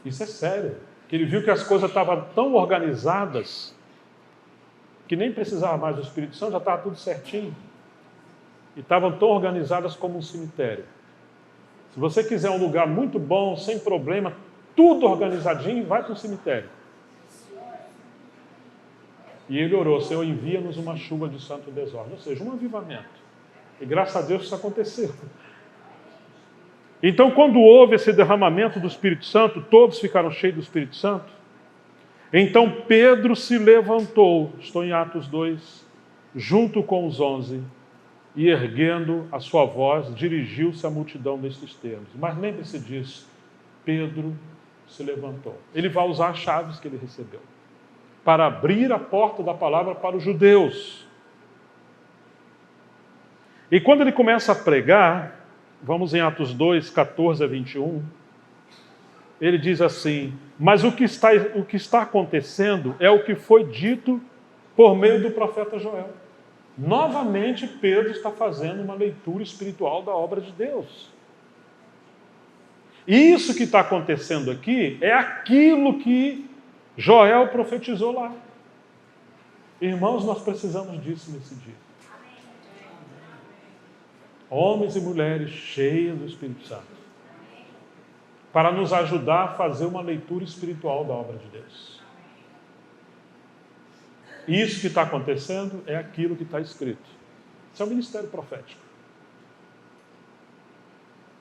Isso é sério. Que ele viu que as coisas estavam tão organizadas que nem precisava mais do Espírito Santo, já estava tudo certinho. E estavam tão organizadas como um cemitério. Se você quiser um lugar muito bom, sem problema, tudo organizadinho, vai para o cemitério. E ele orou: Senhor, envia-nos uma chuva de santo desordem, ou seja, um avivamento. E graças a Deus isso aconteceu. Então, quando houve esse derramamento do Espírito Santo, todos ficaram cheios do Espírito Santo. Então Pedro se levantou, estou em Atos 2, junto com os 11, e erguendo a sua voz, dirigiu-se à multidão nestes termos. Mas lembre-se disso, Pedro se levantou. Ele vai usar as chaves que ele recebeu para abrir a porta da palavra para os judeus. E quando ele começa a pregar, vamos em Atos 2, 14 a 21, ele diz assim: mas o que está acontecendo é o que foi dito por meio do profeta Joel. Novamente, Pedro está fazendo uma leitura espiritual da obra de Deus. E isso que está acontecendo aqui é aquilo que Joel profetizou lá. Irmãos, nós precisamos disso nesse dia. Homens e mulheres cheios do Espírito Santo, para nos ajudar a fazer uma leitura espiritual da obra de Deus. Isso que está acontecendo é aquilo que está escrito. Isso é o ministério profético.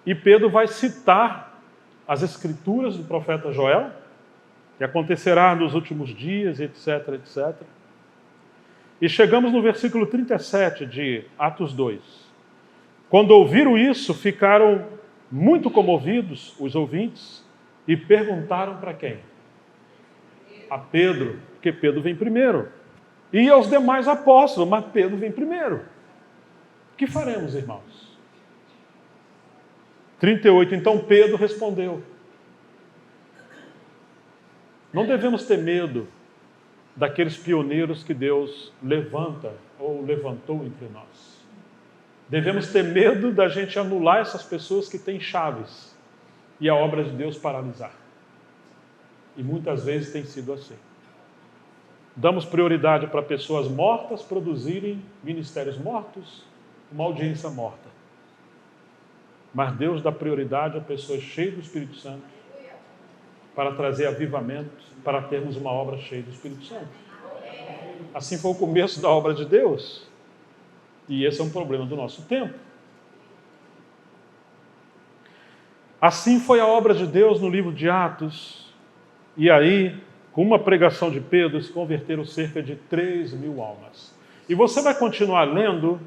E Pedro vai citar as escrituras do profeta Joel, que acontecerá nos últimos dias, etc, etc. E chegamos no versículo 37 de Atos 2. Quando ouviram isso, ficaram muito comovidos, os ouvintes, e perguntaram para quem? A Pedro, porque Pedro vem primeiro. E aos demais apóstolos, mas Pedro vem primeiro. O que faremos, irmãos? 38, então Pedro respondeu: não devemos ter medo daqueles pioneiros que Deus levanta ou levantou entre nós. Devemos ter medo da gente anular essas pessoas que têm chaves e a obra de Deus paralisar. E muitas vezes tem sido assim. Damos prioridade para pessoas mortas produzirem ministérios mortos, uma audiência morta. Mas Deus dá prioridade a pessoas cheias do Espírito Santo para trazer avivamento, para termos uma obra cheia do Espírito Santo. Assim foi o começo da obra de Deus. E esse é um problema do nosso tempo. Assim foi a obra de Deus no livro de Atos. E aí, com uma pregação de Pedro, se converteram cerca de 3.000 almas. E você vai continuar lendo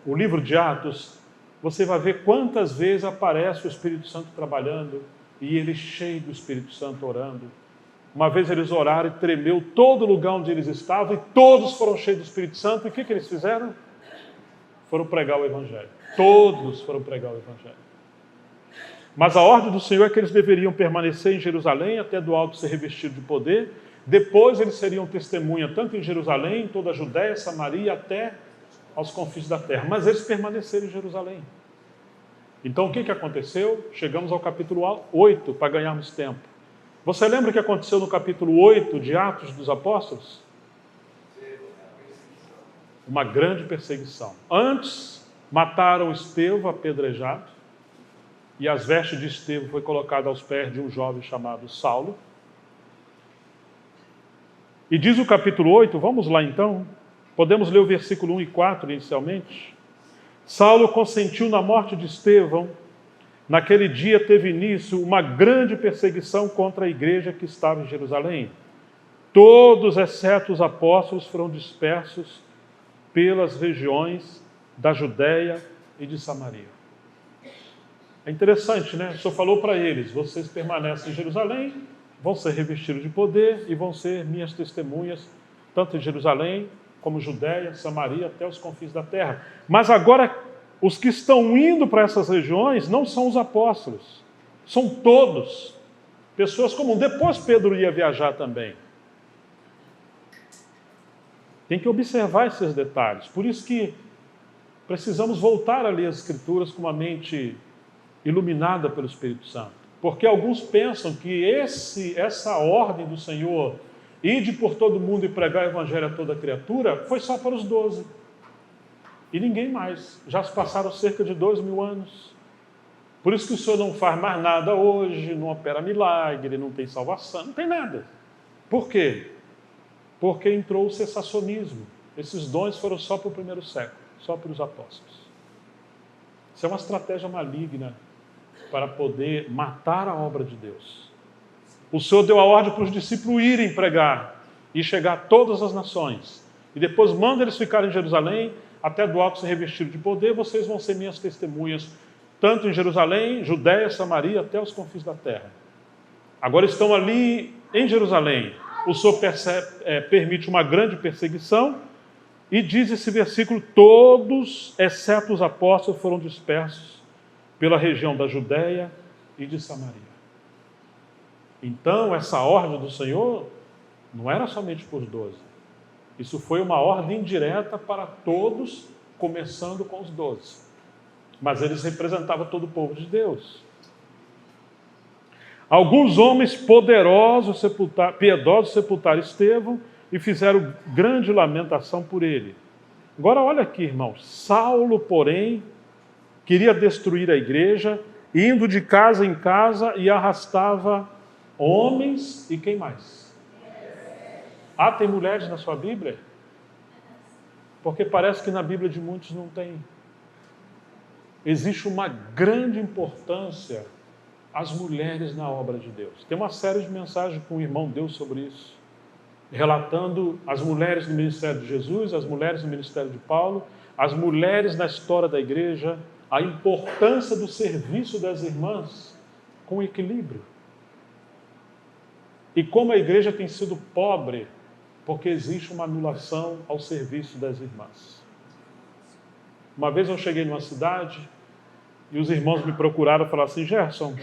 o livro de Atos, você vai ver quantas vezes aparece o Espírito Santo trabalhando e ele cheio do Espírito Santo orando. Uma vez eles oraram e tremeu todo lugar onde eles estavam e todos foram cheios do Espírito Santo. E o que eles fizeram? Foram pregar o Evangelho. Todos foram pregar o Evangelho. Mas a ordem do Senhor é que eles deveriam permanecer em Jerusalém até do alto ser revestido de poder. Depois eles seriam testemunha tanto em Jerusalém, em toda a Judéia, Samaria, até aos confins da terra. Mas eles permaneceram em Jerusalém. Então o que aconteceu? Chegamos ao capítulo 8 para ganharmos tempo. Você lembra o que aconteceu no capítulo 8 de Atos dos Apóstolos? Uma grande perseguição. Antes, mataram Estevão apedrejado, e as vestes de Estevão foi colocada aos pés de um jovem chamado Saulo. E diz o capítulo 8, vamos lá então, podemos ler o versículo 1 e 4 inicialmente. Saulo consentiu na morte de Estevão. Naquele dia teve início uma grande perseguição contra a igreja que estava em Jerusalém. Todos, exceto os apóstolos, foram dispersos pelas regiões da Judéia e de Samaria. É interessante, né? O Senhor falou para eles: vocês permanecem em Jerusalém, vão ser revestidos de poder e vão ser minhas testemunhas, tanto em Jerusalém como Judéia, Samaria, até os confins da terra. Mas agora, os que estão indo para essas regiões não são os apóstolos, são todos pessoas comuns. Depois Pedro ia viajar também. Tem que observar esses detalhes. Por isso que precisamos voltar a ler as Escrituras com uma mente iluminada pelo Espírito Santo. Porque alguns pensam que essa ordem do Senhor, ide por todo mundo e pregar o Evangelho a toda criatura, foi só para os 12. E ninguém mais. Já se passaram cerca de 2000 anos. Por isso que o Senhor não faz mais nada hoje, não opera milagre, não tem salvação, não tem nada. Por quê? Porque entrou o cessacionismo. Esses dons foram só para o primeiro século, só para os apóstolos. Isso é uma estratégia maligna para poder matar a obra de Deus. O Senhor deu a ordem para os discípulos irem pregar e chegar a todas as nações. E depois manda eles ficarem em Jerusalém, até do alto se revestido de poder, vocês vão ser minhas testemunhas, tanto em Jerusalém, Judéia, Samaria, até os confins da terra. Agora estão ali em Jerusalém. O Senhor permite uma grande perseguição e diz esse versículo: todos, exceto os apóstolos, foram dispersos pela região da Judéia e de Samaria. Então, essa ordem do Senhor não era somente para os 12. Isso foi uma ordem direta para todos, começando com os 12. Mas eles representavam todo o povo de Deus. Alguns homens piedosos sepultaram Estevão e fizeram grande lamentação por ele. Agora olha aqui, irmãos. Saulo, porém, queria destruir a igreja, indo de casa em casa e arrastava homens e quem mais? Ah, tem mulheres na sua Bíblia? Porque parece que na Bíblia de muitos não tem. Existe uma grande importância às mulheres na obra de Deus. Tem uma série de mensagens que um irmão deu sobre isso, relatando as mulheres no ministério de Jesus, as mulheres no ministério de Paulo, as mulheres na história da igreja, a importância do serviço das irmãs com equilíbrio. E como a igreja tem sido pobre, porque existe uma anulação ao serviço das irmãs. Uma vez eu cheguei numa cidade e os irmãos me procuraram e falaram assim: Gerson,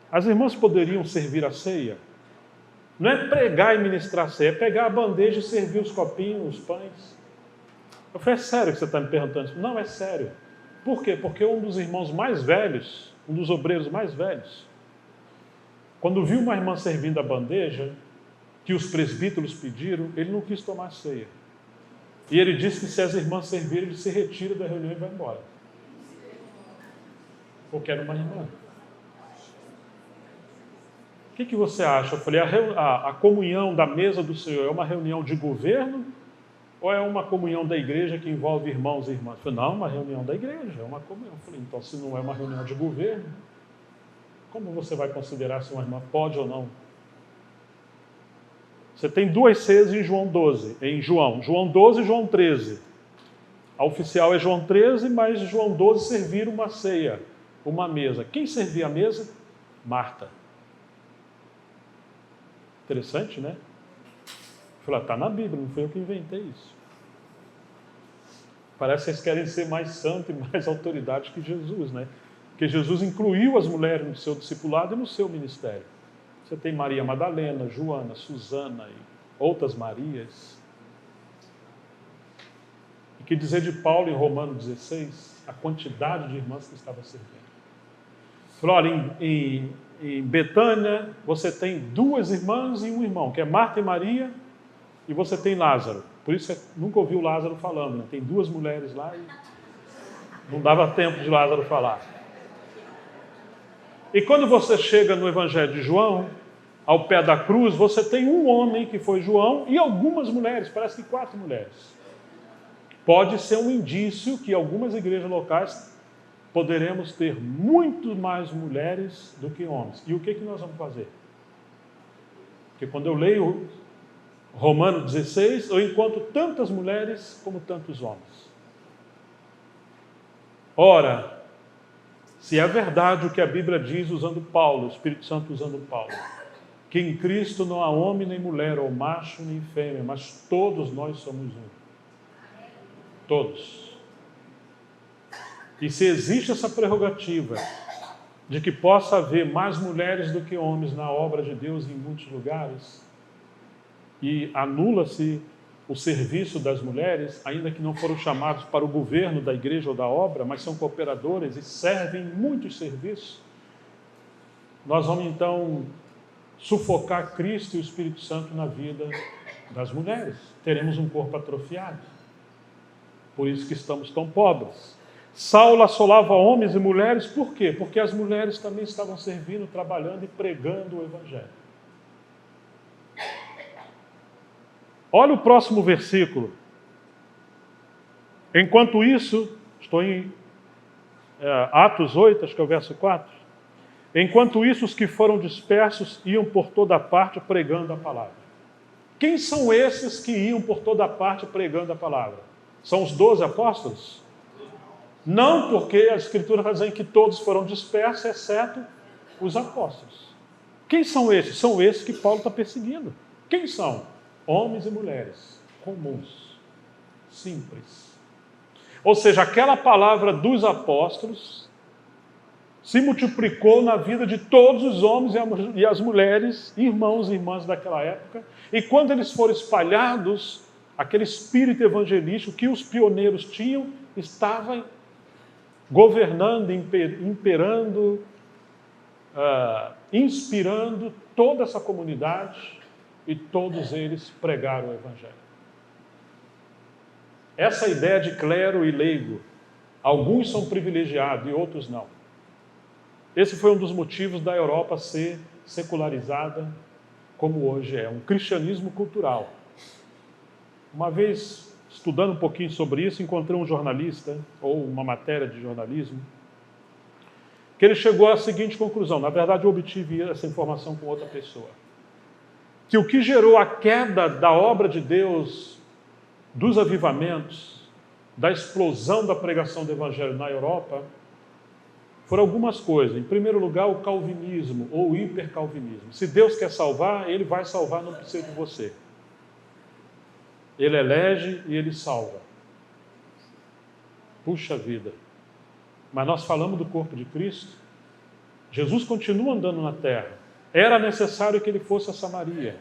as irmãs poderiam servir a ceia? Não é pregar e ministrar a ceia, é pegar a bandeja e servir os copinhos, os pães. Eu falei: é sério que você está me perguntando isso? Não, é sério. Por quê? Porque um dos irmãos mais velhos, um dos obreiros mais velhos, quando viu uma irmã servindo a bandeja, que os presbíteros pediram, ele não quis tomar ceia. E ele disse que se as irmãs servirem, ele se retira da reunião e vai embora. Porque era uma irmã. O que você acha? Eu falei: a comunhão da mesa do Senhor é uma reunião de governo ou é uma comunhão da igreja que envolve irmãos e irmãs? Eu falei: não, é uma reunião da igreja, é uma comunhão. Eu falei: então, se não é uma reunião de governo, como você vai considerar se uma irmã pode ou não? Você tem duas ceias em João 12, João 12 e João 13. A oficial é João 13, mas João 12 serviram uma ceia, uma mesa. Quem servia a mesa? Marta. Interessante, né? Eu falei: está na Bíblia, não foi eu que inventei isso. Parece que vocês querem ser mais santos e mais autoridade que Jesus, né? Porque Jesus incluiu as mulheres no seu discipulado e no seu ministério. Você tem Maria Madalena, Joana, Susana e outras Marias. E que dizer de Paulo em Romanos 16, a quantidade de irmãs que estava servindo. Falou: olha, em em Betânia, você tem 2 irmãs e um irmão, que é Marta e Maria, e você tem Lázaro. Por isso você nunca ouviu Lázaro falando, né? Tem 2 mulheres lá e não dava tempo de Lázaro falar. E quando você chega no Evangelho de João, ao pé da cruz, você tem um homem que foi João e algumas mulheres, parece que 4 mulheres. Pode ser um indício que algumas igrejas locais poderemos ter muito mais mulheres do que homens. E o que nós vamos fazer? Porque quando eu leio Romanos 16, eu encontro tantas mulheres como tantos homens. Ora, se é verdade o que a Bíblia diz usando Paulo, o Espírito Santo usando Paulo, que em Cristo não há homem nem mulher, ou macho nem fêmea, mas todos nós somos um. Todos. E se existe essa prerrogativa de que possa haver mais mulheres do que homens na obra de Deus em muitos lugares, e anula-se o serviço das mulheres, ainda que não foram chamados para o governo da igreja ou da obra, mas são cooperadoras e servem muitos serviços, nós vamos então sufocar Cristo e o Espírito Santo na vida das mulheres. Teremos um corpo atrofiado. Por isso que estamos tão pobres. Saulo assolava homens e mulheres, por quê? Porque as mulheres também estavam servindo, trabalhando e pregando o Evangelho. Olha o próximo versículo. Enquanto isso, estou em Atos 8, acho que é o verso 4. Enquanto isso, os que foram dispersos iam por toda parte pregando a palavra. Quem são esses que iam por toda parte pregando a palavra? São os 12 apóstolos? Não, porque a Escritura está dizendo que todos foram dispersos, exceto os apóstolos. Quem são esses? São esses que Paulo está perseguindo. Quem são? Homens e mulheres comuns, simples. Ou seja, aquela palavra dos apóstolos se multiplicou na vida de todos os homens e as mulheres, irmãos e irmãs daquela época, e quando eles foram espalhados, aquele espírito evangelístico que os pioneiros tinham, estava governando, imperando, inspirando toda essa comunidade, e todos eles pregaram o Evangelho. Essa ideia de clero e leigo, alguns são privilegiados e outros não. Esse foi um dos motivos da Europa ser secularizada como hoje é, um cristianismo cultural. Uma vez, estudando um pouquinho sobre isso, encontrei um jornalista, ou uma matéria de jornalismo, que ele chegou à seguinte conclusão. Na verdade, eu obtive essa informação com outra pessoa. Que o que gerou a queda da obra de Deus, dos avivamentos, da explosão da pregação do Evangelho na Europa, foram algumas coisas. Em primeiro lugar, o calvinismo ou o hipercalvinismo. Se Deus quer salvar, Ele vai salvar, não precisa de você. Ele elege e Ele salva. Puxa vida. Mas nós falamos do corpo de Cristo. Jesus continua andando na terra. Era necessário que Ele fosse a Samaria.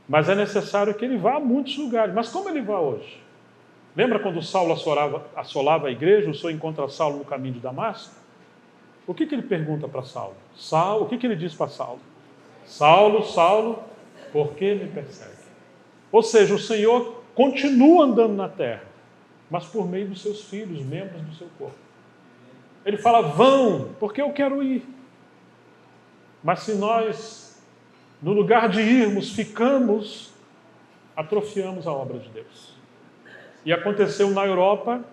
Mas é necessário que Ele vá a muitos lugares. Mas como Ele vai hoje? Lembra quando Saulo assolava a igreja, o Senhor encontra Saulo no caminho de Damasco? O que ele pergunta para Saulo? O que ele diz para Saulo? Saulo, Saulo, por que me persegue? Ou seja, o Senhor continua andando na terra, mas por meio dos seus filhos, membros do seu corpo. Ele fala, vão, porque eu quero ir. Mas se nós, no lugar de irmos, ficamos, atrofiamos a obra de Deus. E aconteceu na Europa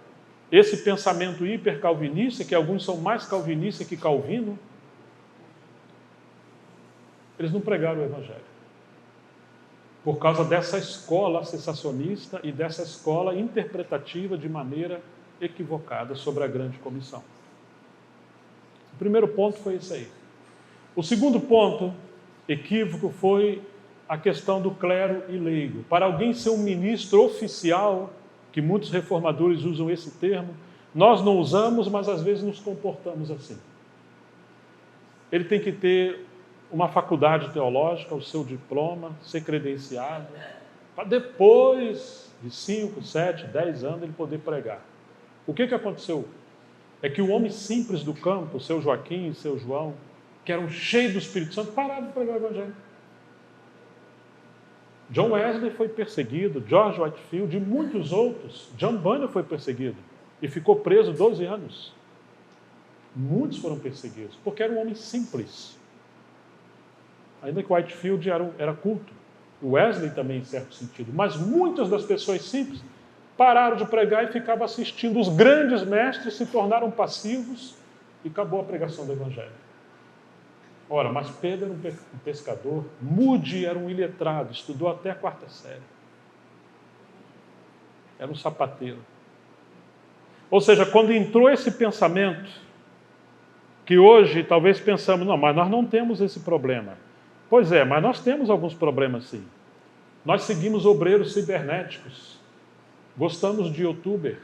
esse pensamento hipercalvinista, que alguns são mais calvinistas que Calvino. Eles não pregaram o Evangelho. Por causa dessa escola sensacionista e dessa escola interpretativa de maneira equivocada sobre a grande comissão. O primeiro ponto foi isso aí. O segundo ponto equívoco foi a questão do clero e leigo. Para alguém ser um ministro oficial, que muitos reformadores usam esse termo, nós não usamos, mas às vezes nos comportamos assim. Ele tem que ter uma faculdade teológica, o seu diploma, ser credenciado, para depois de 5, 7, 10 anos ele poder pregar. O que aconteceu? É que o homem simples do campo, o seu Joaquim e seu João, que eram cheios do Espírito Santo, pararam de pregar o Evangelho. John Wesley foi perseguido, George Whitefield e muitos outros. John Bunyan foi perseguido e ficou preso 12 anos. Muitos foram perseguidos, porque era um homem simples. Ainda que Whitefield era culto. Wesley também, em certo sentido. Mas muitas das pessoas simples pararam de pregar e ficavam assistindo. Os grandes mestres se tornaram passivos e acabou a pregação do Evangelho. Ora, mas Pedro era um pescador, Moody era um iletrado, estudou até a 4ª série. Era um sapateiro. Ou seja, quando entrou esse pensamento, que hoje talvez pensamos, não, mas nós não temos esse problema. Pois é, mas nós temos alguns problemas sim. Nós seguimos obreiros cibernéticos, gostamos de youtuber.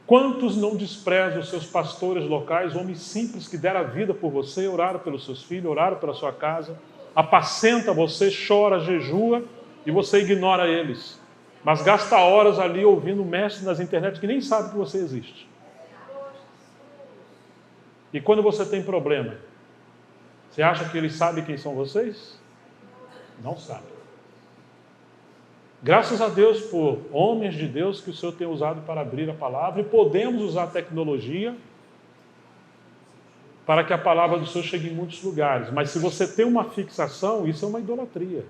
Quantos não desprezam os seus pastores locais, homens simples que deram a vida por você, oraram pelos seus filhos, oraram pela sua casa, apacenta você, chora, jejua e você ignora eles. Mas gasta horas ali ouvindo mestres nas internet que nem sabe que você existe. E quando você tem problema, você acha que eles sabem quem são vocês? Não sabem. Graças a Deus por homens de Deus que o Senhor tem usado para abrir a palavra, e podemos usar a tecnologia para que a palavra do Senhor chegue em muitos lugares. Mas se você tem uma fixação, isso é uma idolatria.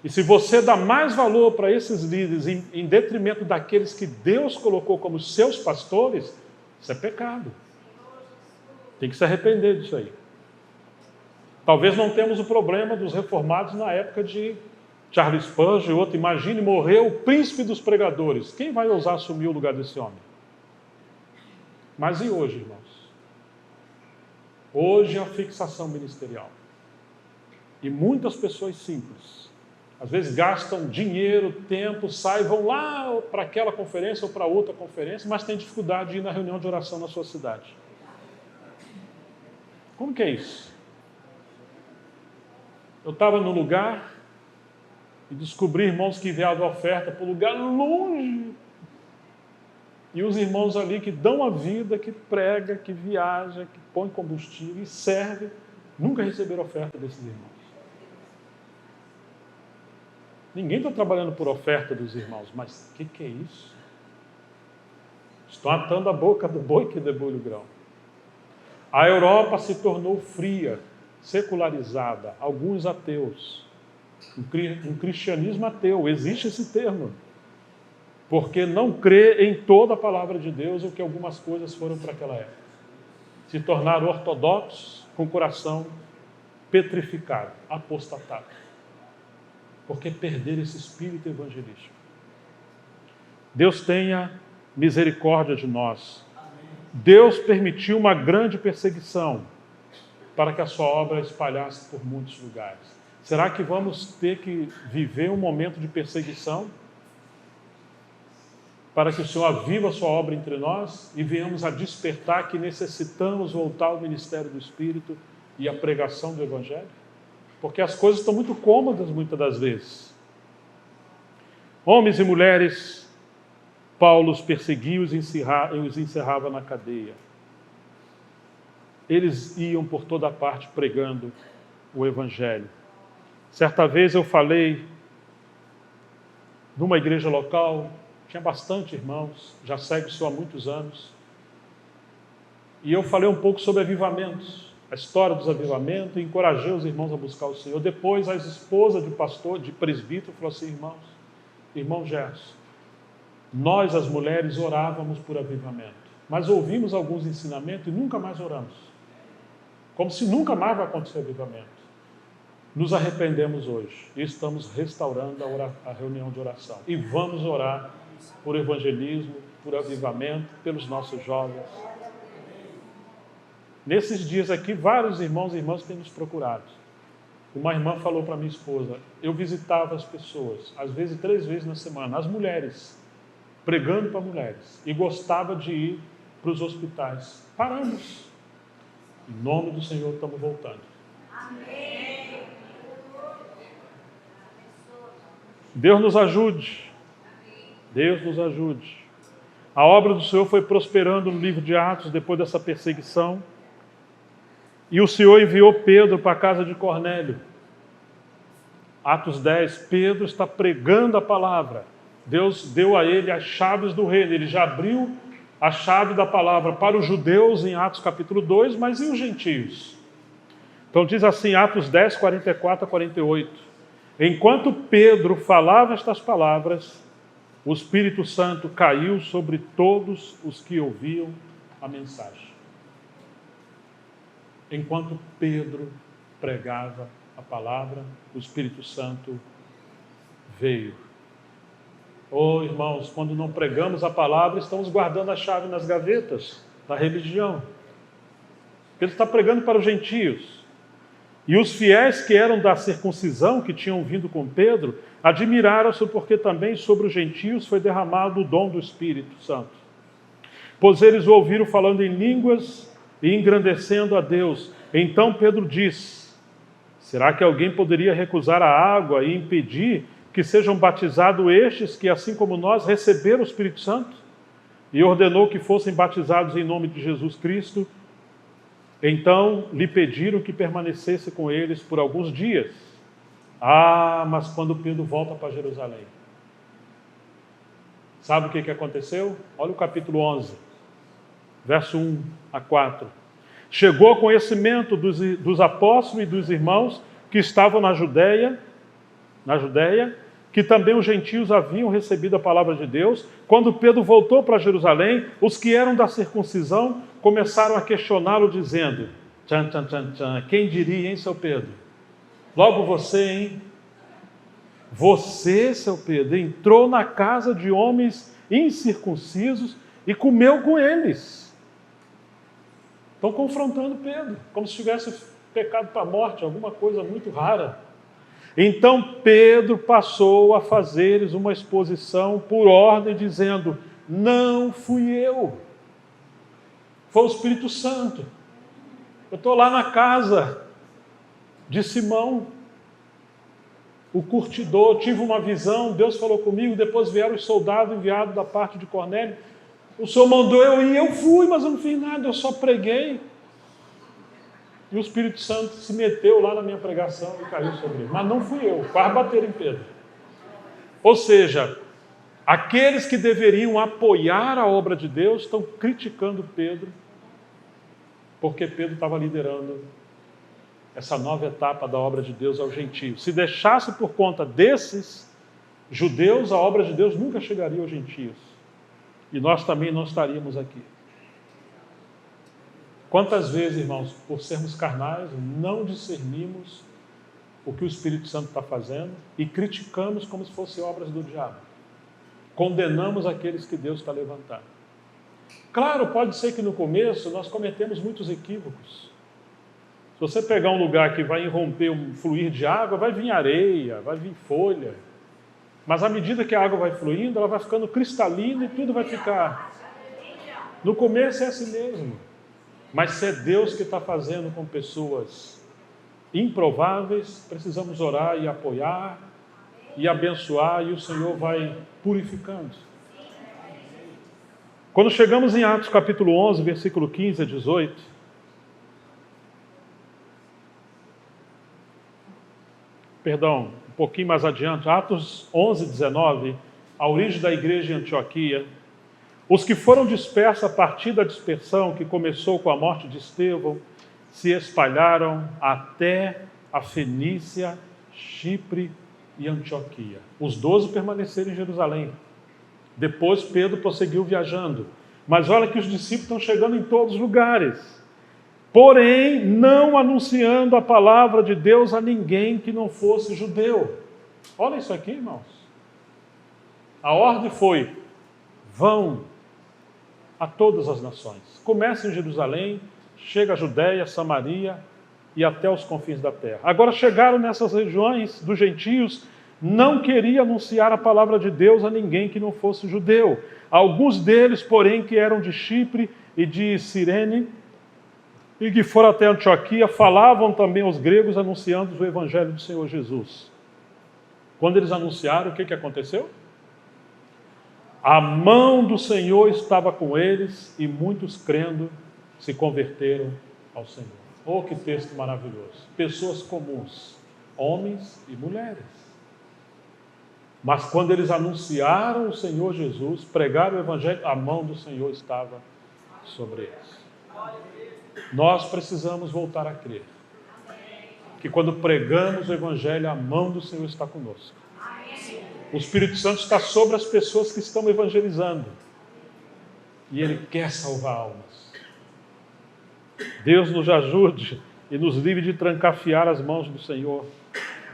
E se você dá mais valor para esses líderes em detrimento daqueles que Deus colocou como seus pastores, isso é pecado. Tem que se arrepender disso aí. Talvez não temos o problema dos reformados na época de Charles Spurgeon e outro. Imagine, morreu o príncipe dos pregadores. Quem vai ousar assumir o lugar desse homem? Mas e hoje, irmãos? Hoje é a fixação ministerial. E muitas pessoas simples, às vezes gastam dinheiro, tempo, vão lá para aquela conferência ou para outra conferência, mas têm dificuldade de ir na reunião de oração na sua cidade. Como que é isso? Eu estava num lugar e descobri irmãos que enviavam oferta para um lugar longe. E os irmãos ali que dão a vida, que prega, que viaja, que põe combustível e serve, nunca receberam oferta desses irmãos. Ninguém está trabalhando por oferta dos irmãos, mas o que é isso? Estão atando a boca do boi que debulha o grão. A Europa se tornou fria, secularizada, alguns ateus. Um cristianismo ateu, existe esse termo. Porque não crê em toda a palavra de Deus, ou que algumas coisas foram para aquela época. Se tornaram ortodoxos, com o coração petrificado, apostatado. Porque perderam esse espírito evangelístico. Deus tenha misericórdia de nós. Deus permitiu uma grande perseguição para que a sua obra espalhasse por muitos lugares. Será que vamos ter que viver um momento de perseguição para que o Senhor aviva a sua obra entre nós e venhamos a despertar que necessitamos voltar ao ministério do Espírito e à pregação do Evangelho? Porque as coisas estão muito cômodas muitas das vezes. Homens e mulheres, Paulo os perseguia e os encerrava na cadeia. Eles iam por toda parte pregando o Evangelho. Certa vez eu falei numa igreja local, tinha bastante irmãos, já segue o Senhor há muitos anos, e eu falei um pouco sobre avivamentos, a história dos avivamentos, e encorajei os irmãos a buscar o Senhor. Depois, a esposa de pastor, de presbítero, falou assim: irmão Gerson, nós, as mulheres, orávamos por avivamento, mas ouvimos alguns ensinamentos e nunca mais oramos. Como se nunca mais vai acontecer avivamento. Nos arrependemos hoje e estamos restaurando a reunião de oração. E vamos orar por evangelismo, por avivamento, pelos nossos jovens. Nesses dias aqui, vários irmãos e irmãs têm nos procurado. Uma irmã falou para minha esposa: eu visitava as pessoas, às vezes 3 vezes na semana, as mulheres, pregando para mulheres, e gostava de ir para os hospitais. Paramos. Em nome do Senhor, estamos voltando. Amém. Deus nos ajude. Deus nos ajude. A obra do Senhor foi prosperando no livro de Atos depois dessa perseguição. E o Senhor enviou Pedro para a casa de Cornélio. Atos 10, Pedro está pregando a palavra. Deus deu a ele as chaves do reino. Ele já abriu a chave da palavra para os judeus em Atos capítulo 2, mas e os gentios? Então diz assim, Atos 10, 44 a 48. Enquanto Pedro falava estas palavras, o Espírito Santo caiu sobre todos os que ouviam a mensagem. Enquanto Pedro pregava a palavra, o Espírito Santo veio. Oh, irmãos, quando não pregamos a palavra, estamos guardando a chave nas gavetas da religião. Ele está pregando para os gentios. E os fiéis que eram da circuncisão, que tinham vindo com Pedro, admiraram-se porque também sobre os gentios foi derramado o dom do Espírito Santo. Pois eles o ouviram falando em línguas e engrandecendo a Deus. Então Pedro disse, será que alguém poderia recusar a água e impedir que sejam batizados estes que, assim como nós, receberam o Espírito Santo? E ordenou que fossem batizados em nome de Jesus Cristo. Então lhe pediram que permanecesse com eles por alguns dias. Mas quando Pedro volta para Jerusalém, sabe o que aconteceu? Olha o capítulo 11, verso 1 a 4. Chegou ao conhecimento dos apóstolos e dos irmãos que estavam na Judéia, que também os gentios haviam recebido a palavra de Deus. Quando Pedro voltou para Jerusalém, os que eram da circuncisão começaram a questioná-lo, dizendo, quem diria, hein, seu Pedro? Logo você, hein? Você, seu Pedro, entrou na casa de homens incircuncisos e comeu com eles. Estão confrontando Pedro, como se tivesse pecado para a morte, alguma coisa muito rara. Então Pedro passou a fazer-lhes uma exposição por ordem, dizendo, não fui eu, foi o Espírito Santo. Eu estou lá na casa de Simão, o curtidor, tive uma visão, Deus falou comigo, depois vieram os soldados enviados da parte de Cornélio, o Senhor mandou eu ir, eu fui, mas eu não fiz nada, eu só preguei. E o Espírito Santo se meteu lá na minha pregação e caiu sobre ele. Mas não fui eu, quase bateram em Pedro. Ou seja, aqueles que deveriam apoiar a obra de Deus estão criticando Pedro, porque Pedro estava liderando essa nova etapa da obra de Deus aos gentios. Se deixasse por conta desses judeus, a obra de Deus nunca chegaria aos gentios. E nós também não estaríamos aqui. Quantas vezes, irmãos, por sermos carnais, não discernimos o que o Espírito Santo está fazendo e criticamos como se fossem obras do diabo. Condenamos aqueles que Deus está levantando. Claro, pode ser que no começo nós cometemos muitos equívocos. Se você pegar um lugar que vai irromper um fluir de água, vai vir areia, vai vir folha. Mas à medida que a água vai fluindo, ela vai ficando cristalina e tudo vai ficar. No começo é assim mesmo. Mas se é Deus que está fazendo com pessoas improváveis, precisamos orar e apoiar e abençoar, e o Senhor vai purificando. Quando chegamos em Atos capítulo 11, versículo 15 a 18, um pouquinho mais adiante, Atos 11, 19, a origem da igreja em Antioquia. Os que foram dispersos a partir da dispersão que começou com a morte de Estevão, se espalharam até a Fenícia, Chipre e Antioquia. Os 12 permaneceram em Jerusalém. Depois Pedro prosseguiu viajando. Mas olha que os discípulos estão chegando em todos os lugares. Porém, não anunciando a palavra de Deus a ninguém que não fosse judeu. Olha isso aqui, irmãos. A ordem foi, vão a todas as nações. Começa em Jerusalém, chega a Judéia, Samaria e até os confins da terra. Agora chegaram nessas regiões dos gentios, não queria anunciar a palavra de Deus a ninguém que não fosse judeu. Alguns deles, porém, que eram de Chipre e de Cirene, e que foram até Antioquia, falavam também aos gregos, anunciando o evangelho do Senhor Jesus. Quando eles anunciaram, o que aconteceu? A mão do Senhor estava com eles e muitos crendo se converteram ao Senhor. Oh, que texto maravilhoso. Pessoas comuns, homens e mulheres. Mas quando eles anunciaram o Senhor Jesus, pregaram o Evangelho, a mão do Senhor estava sobre eles. Nós precisamos voltar a crer que quando pregamos o Evangelho, a mão do Senhor está conosco. O Espírito Santo está sobre as pessoas que estão evangelizando. E Ele quer salvar almas. Deus nos ajude e nos livre de trancafiar as mãos do Senhor.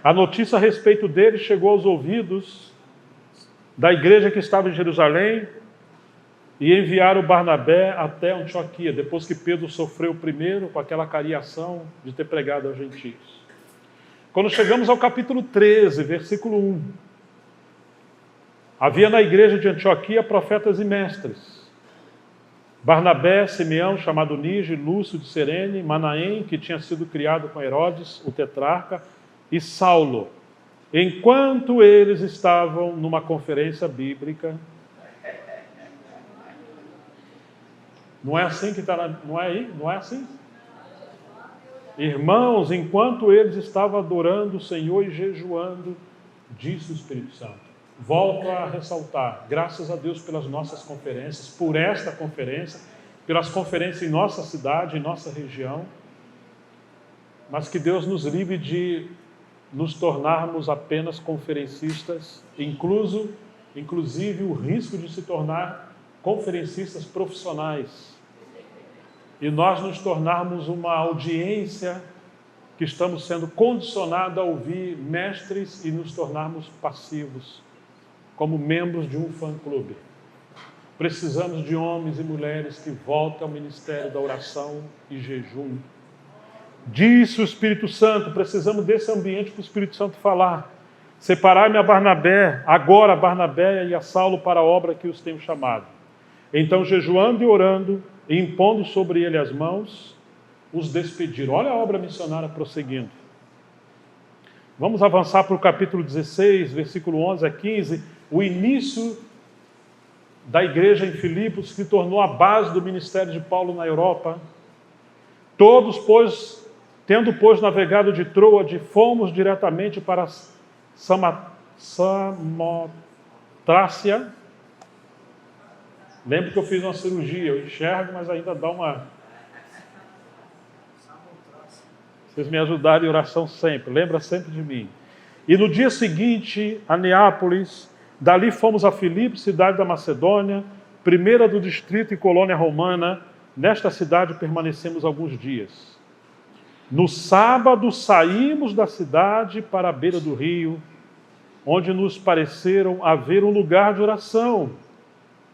A notícia a respeito dele chegou aos ouvidos da igreja que estava em Jerusalém e enviaram Barnabé até Antioquia, depois que Pedro sofreu primeiro com aquela cariação de ter pregado aos gentios. Quando chegamos ao capítulo 13, versículo 1, havia na igreja de Antioquia profetas e mestres. Barnabé, Simeão, chamado Níger, Lúcio de Cirene, Manaém, que tinha sido criado com Herodes, o tetrarca, e Saulo. Enquanto eles estavam numa conferência bíblica. Não é assim que está, não é aí? Não é assim? Irmãos, enquanto eles estavam adorando o Senhor e jejuando, disse o Espírito Santo. Volto a ressaltar, graças a Deus pelas nossas conferências, por esta conferência, pelas conferências em nossa cidade, em nossa região, mas que Deus nos livre de nos tornarmos apenas conferencistas, inclusive o risco de se tornar conferencistas profissionais, e nós nos tornarmos uma audiência que estamos sendo condicionados a ouvir mestres e nos tornarmos passivos, como membros de um fã-clube. Precisamos de homens e mulheres que voltem ao ministério da oração e jejum. Disse o Espírito Santo, precisamos desse ambiente para o Espírito Santo falar. Separai-me a Barnabé, agora a Barnabé e a Saulo para a obra que os tenho chamado. Então, jejuando e orando, e impondo sobre ele as mãos, os despediram. Olha a obra missionária prosseguindo. Vamos avançar para o capítulo 16, versículo 11 a 15, o início da igreja em Filipos, que tornou a base do ministério de Paulo na Europa. Todos, tendo navegado de Troade, fomos diretamente para Samotrácia. Lembro que eu fiz uma cirurgia, eu enxergo, mas ainda dá uma... Vocês me ajudaram em oração sempre, lembra sempre de mim. E no dia seguinte, a Neápolis, dali fomos a Filipos, cidade da Macedônia, primeira do distrito e colônia romana. Nesta cidade permanecemos alguns dias. No sábado saímos da cidade para a beira do rio, onde nos pareceram haver um lugar de oração.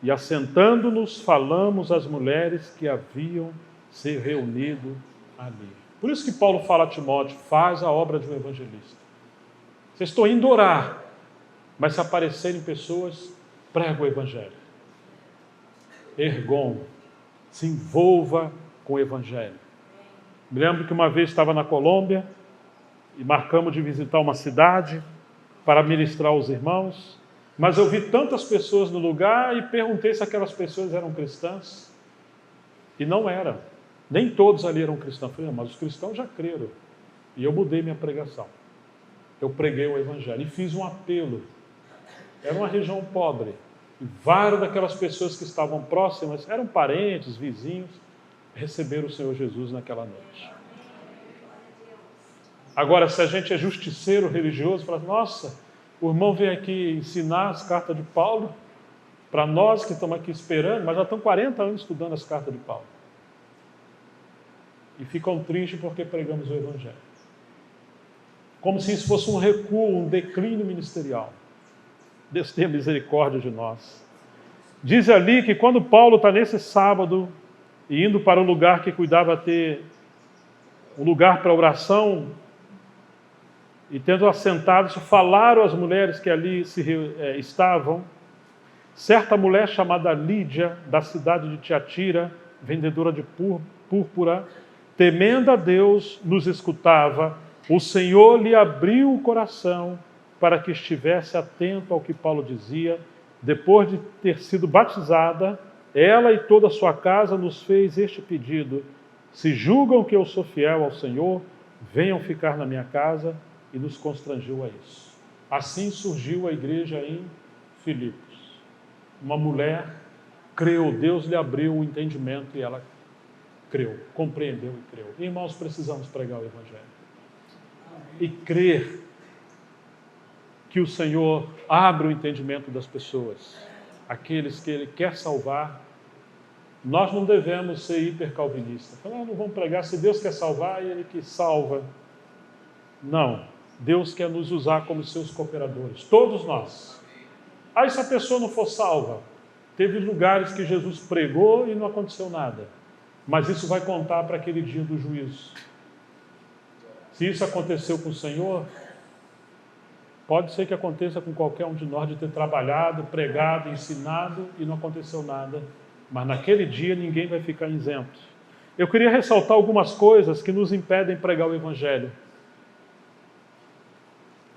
E assentando-nos, falamos às mulheres que haviam se reunido ali. Por isso que Paulo fala a Timóteo, faz a obra de um evangelista. Vocês estão indo orar, mas se aparecerem pessoas, prega o evangelho. Ergon, se envolva com o evangelho. Me lembro que uma vez estava na Colômbia e marcamos de visitar uma cidade para ministrar aos irmãos. Mas eu vi tantas pessoas no lugar e perguntei se aquelas pessoas eram cristãs. E não eram. Nem todos ali eram cristãos. Eu falei, mas os cristãos já creram. E eu mudei minha pregação. Eu preguei o evangelho e fiz um apelo. Era uma região pobre. E várias daquelas pessoas que estavam próximas, eram parentes, vizinhos, receberam o Senhor Jesus naquela noite. Agora, se a gente é justiceiro religioso, fala, nossa... O irmão veio aqui ensinar as cartas de Paulo, para nós que estamos aqui esperando, mas já estão 40 anos estudando as cartas de Paulo. E ficam tristes porque pregamos o Evangelho. Como se isso fosse um recuo, um declínio ministerial. Deus tenha misericórdia de nós. Diz ali que quando Paulo está nesse sábado, e indo para um lugar que cuidava ter um lugar para oração, e tendo assentados, falaram às mulheres que ali estavam. Certa mulher chamada Lídia, da cidade de Tiatira, vendedora de púrpura, temendo a Deus, nos escutava. O Senhor lhe abriu o coração para que estivesse atento ao que Paulo dizia. Depois de ter sido batizada, ela e toda a sua casa nos fez este pedido: Se julgam que eu sou fiel ao Senhor, venham ficar na minha casa, e nos constrangiu a isso. Assim surgiu a igreja em Filipos. Uma mulher creu, Deus lhe abriu o entendimento e ela creu, compreendeu e creu. Irmãos, precisamos pregar o Evangelho. E crer que o Senhor abre o entendimento das pessoas, aqueles que Ele quer salvar. Nós não devemos ser hipercalvinistas. Não vamos pregar, se Deus quer salvar, é Ele que salva. Não, Deus quer nos usar como seus cooperadores, todos nós. Aí se a pessoa não for salva, teve lugares que Jesus pregou e não aconteceu nada. Mas isso vai contar para aquele dia do juízo. Se isso aconteceu com o Senhor, pode ser que aconteça com qualquer um de nós de ter trabalhado, pregado, ensinado e não aconteceu nada. Mas naquele dia ninguém vai ficar isento. Eu queria ressaltar algumas coisas que nos impedem de pregar o Evangelho.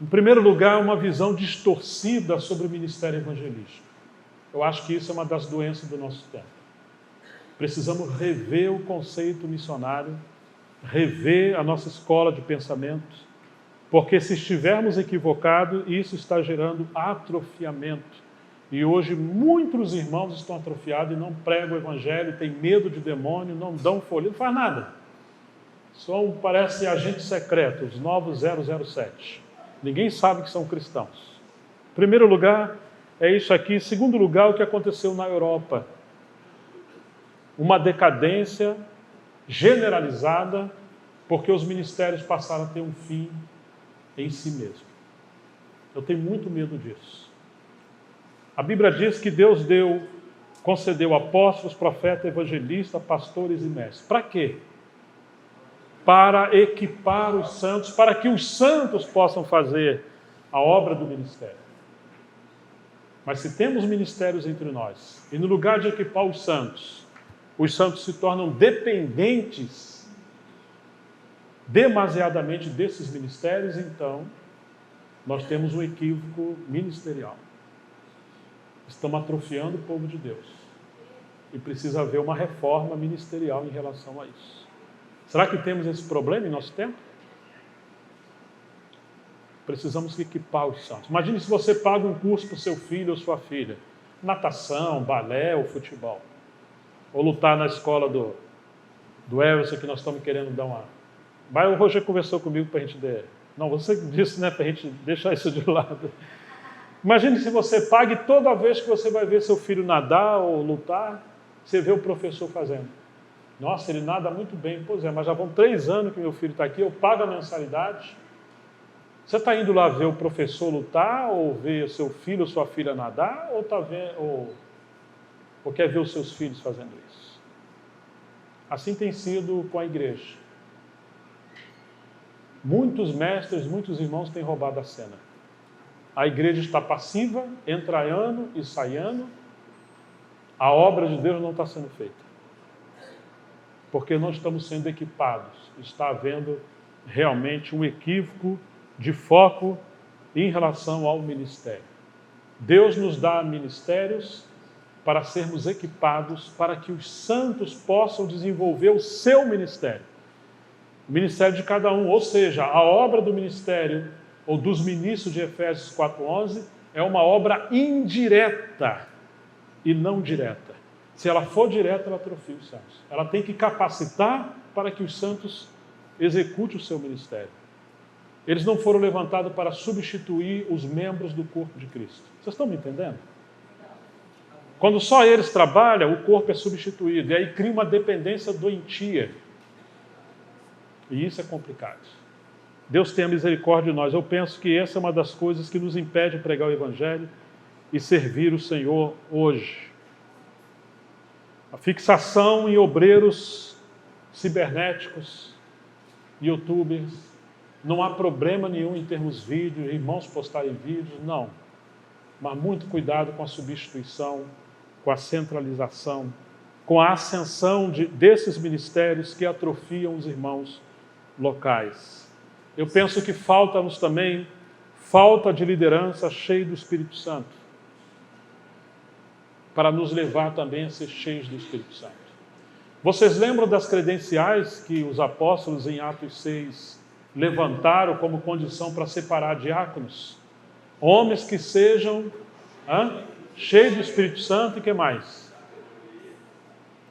Em primeiro lugar, uma visão distorcida sobre o ministério evangelístico. Eu acho que isso é uma das doenças do nosso tempo. Precisamos rever o conceito missionário, rever a nossa escola de pensamento, porque se estivermos equivocados, isso está gerando atrofiamento. E hoje muitos irmãos estão atrofiados e não pregam o Evangelho, têm medo de demônio, não dão folha, não faz nada. Parece agentes secretos, os novos 007. Ninguém sabe que são cristãos. Em primeiro lugar, é isso aqui. Em segundo lugar, o que aconteceu na Europa. Uma decadência generalizada, porque os ministérios passaram a ter um fim em si mesmo. Eu tenho muito medo disso. A Bíblia diz que Deus concedeu apóstolos, profetas, evangelistas, pastores e mestres. Para quê? Para equipar os santos, para que os santos possam fazer a obra do ministério. Mas se temos ministérios entre nós, e no lugar de equipar os santos se tornam dependentes demasiadamente desses ministérios, então nós temos um equívoco ministerial. Estamos atrofiando o povo de Deus. E precisa haver uma reforma ministerial em relação a isso. Será que temos esse problema em nosso tempo? Precisamos equipar os santos. Imagine se você paga um curso para o seu filho ou sua filha. Natação, balé ou futebol. Ou lutar na escola do Everson, que nós estamos querendo dar uma... Mas o Roger conversou comigo para a gente... Não, você disse, né, para a gente deixar isso de lado. Imagine se você pague toda vez que você vai ver seu filho nadar ou lutar, você vê o professor fazendo. Nossa, ele nada muito bem. Pois é, mas já vão 3 anos que meu filho está aqui, eu pago a mensalidade. Você está indo lá ver o professor lutar, ou ver o seu filho ou sua filha nadar, ou quer ver os seus filhos fazendo isso? Assim tem sido com a igreja. Muitos mestres, muitos irmãos têm roubado a cena. A igreja está passiva, entra ano e sai ano. A obra de Deus não está sendo feita. Porque não estamos sendo equipados. Está havendo realmente um equívoco de foco em relação ao ministério. Deus nos dá ministérios para sermos equipados, para que os santos possam desenvolver o seu ministério. O ministério de cada um, ou seja, a obra do ministério, ou dos ministros de Efésios 4:11, é uma obra indireta e não direta. Se ela for direta, ela atrofia os santos. Ela tem que capacitar para que os santos executem o seu ministério. Eles não foram levantados para substituir os membros do corpo de Cristo. Vocês estão me entendendo? Quando só eles trabalham, o corpo é substituído. E aí cria uma dependência doentia. E isso é complicado. Deus tenha misericórdia de nós. Eu penso que essa é uma das coisas que nos impede de pregar o Evangelho e servir o Senhor hoje. A fixação em obreiros cibernéticos, youtubers, não há problema nenhum em termos vídeos, irmãos postarem vídeos, não. Mas muito cuidado com a substituição, com a centralização, com a ascensão desses ministérios que atrofiam os irmãos locais. Eu penso que falta-nos também falta de liderança cheia do Espírito Santo, para nos levar também a ser cheios do Espírito Santo. Vocês lembram das credenciais que os apóstolos em Atos 6 levantaram como condição para separar diáconos? Homens que sejam cheios do Espírito Santo e que mais?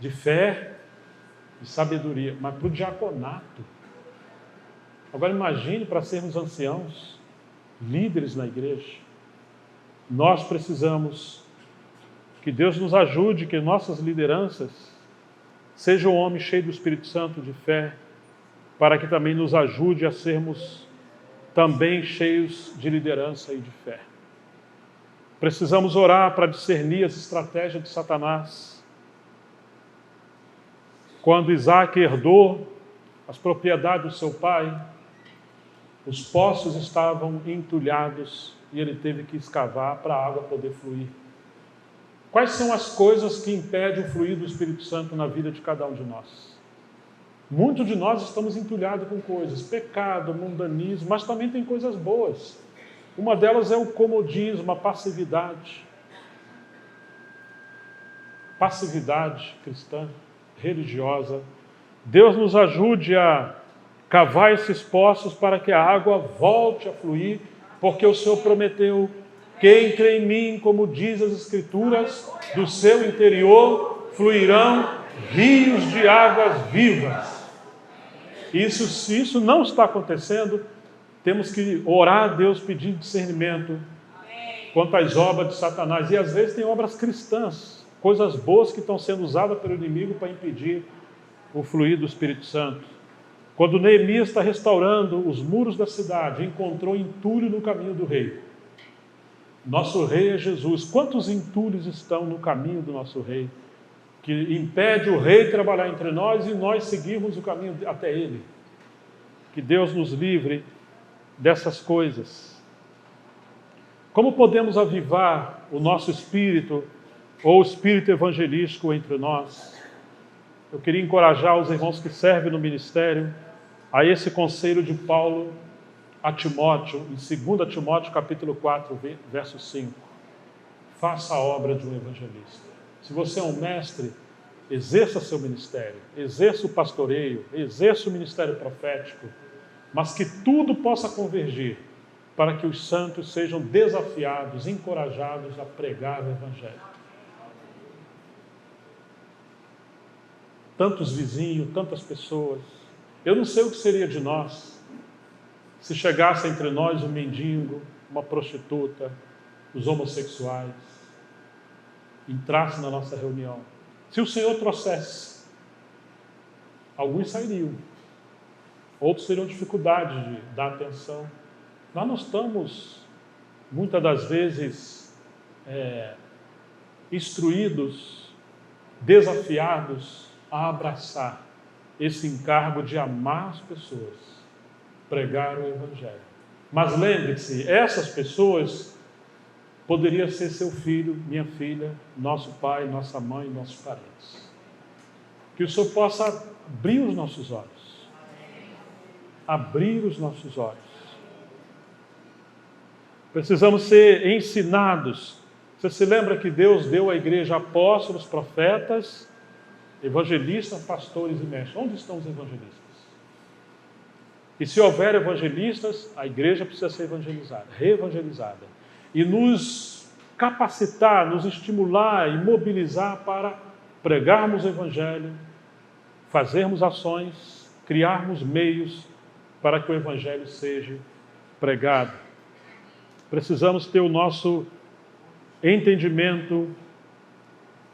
De fé e sabedoria. Mas para o diaconato. Agora imagine para sermos anciãos, líderes na igreja. Nós precisamos que Deus nos ajude, que nossas lideranças sejam homens cheios do Espírito Santo, de fé, para que também nos ajude a sermos também cheios de liderança e de fé. Precisamos orar para discernir as estratégias de Satanás. Quando Isaac herdou as propriedades do seu pai, os poços estavam entulhados e ele teve que escavar para a água poder fluir. Quais são as coisas que impedem o fluir do Espírito Santo na vida de cada um de nós? Muitos de nós estamos entulhados com coisas, pecado, mundanismo, mas também tem coisas boas. Uma delas é o comodismo, a passividade. Passividade cristã, religiosa. Deus nos ajude a cavar esses poços para que a água volte a fluir, porque o Senhor prometeu: quem crê em mim, como diz as Escrituras, do seu interior fluirão rios de águas vivas. Se isso não está acontecendo, temos que orar a Deus pedindo discernimento quanto às obras de Satanás. E às vezes tem obras cristãs, coisas boas que estão sendo usadas pelo inimigo para impedir o fluir do Espírito Santo. Quando Neemias está restaurando os muros da cidade, encontrou entulho no caminho do rei. Nosso rei é Jesus. Quantos entulhos estão no caminho do nosso rei, que impede o rei trabalhar entre nós e nós seguirmos o caminho até ele? Que Deus nos livre dessas coisas. Como podemos avivar o nosso espírito, ou o espírito evangelístico entre nós? Eu queria encorajar os irmãos que servem no ministério a esse conselho de Paulo a Timóteo, em 2 Timóteo capítulo 4, verso 5. Faça a obra de um evangelista. Se você é um mestre, exerça seu ministério, exerça o pastoreio, exerça o ministério profético, mas que tudo possa convergir para que os santos sejam desafiados, encorajados a pregar o evangelho. Tantos vizinhos, tantas pessoas. Eu não sei o que seria de nós se chegasse entre nós um mendigo, uma prostituta, os homossexuais, entrasse na nossa reunião. Se o Senhor trouxesse, alguns sairiam, outros teriam dificuldade de dar atenção. Nós não estamos, muitas das vezes, instruídos, desafiados a abraçar esse encargo de amar as pessoas, pregar o Evangelho. Mas lembre-se, essas pessoas poderiam ser seu filho, minha filha, nosso pai, nossa mãe, nossos parentes. Que o Senhor possa abrir os nossos olhos. Abrir os nossos olhos. Precisamos ser ensinados. Você se lembra que Deus deu à igreja apóstolos, profetas, evangelistas, pastores e mestres. Onde estão os evangelistas? E se houver evangelistas, a igreja precisa ser evangelizada, reevangelizada. E nos capacitar, nos estimular e mobilizar para pregarmos o evangelho, fazermos ações, criarmos meios para que o evangelho seja pregado. Precisamos ter o nosso entendimento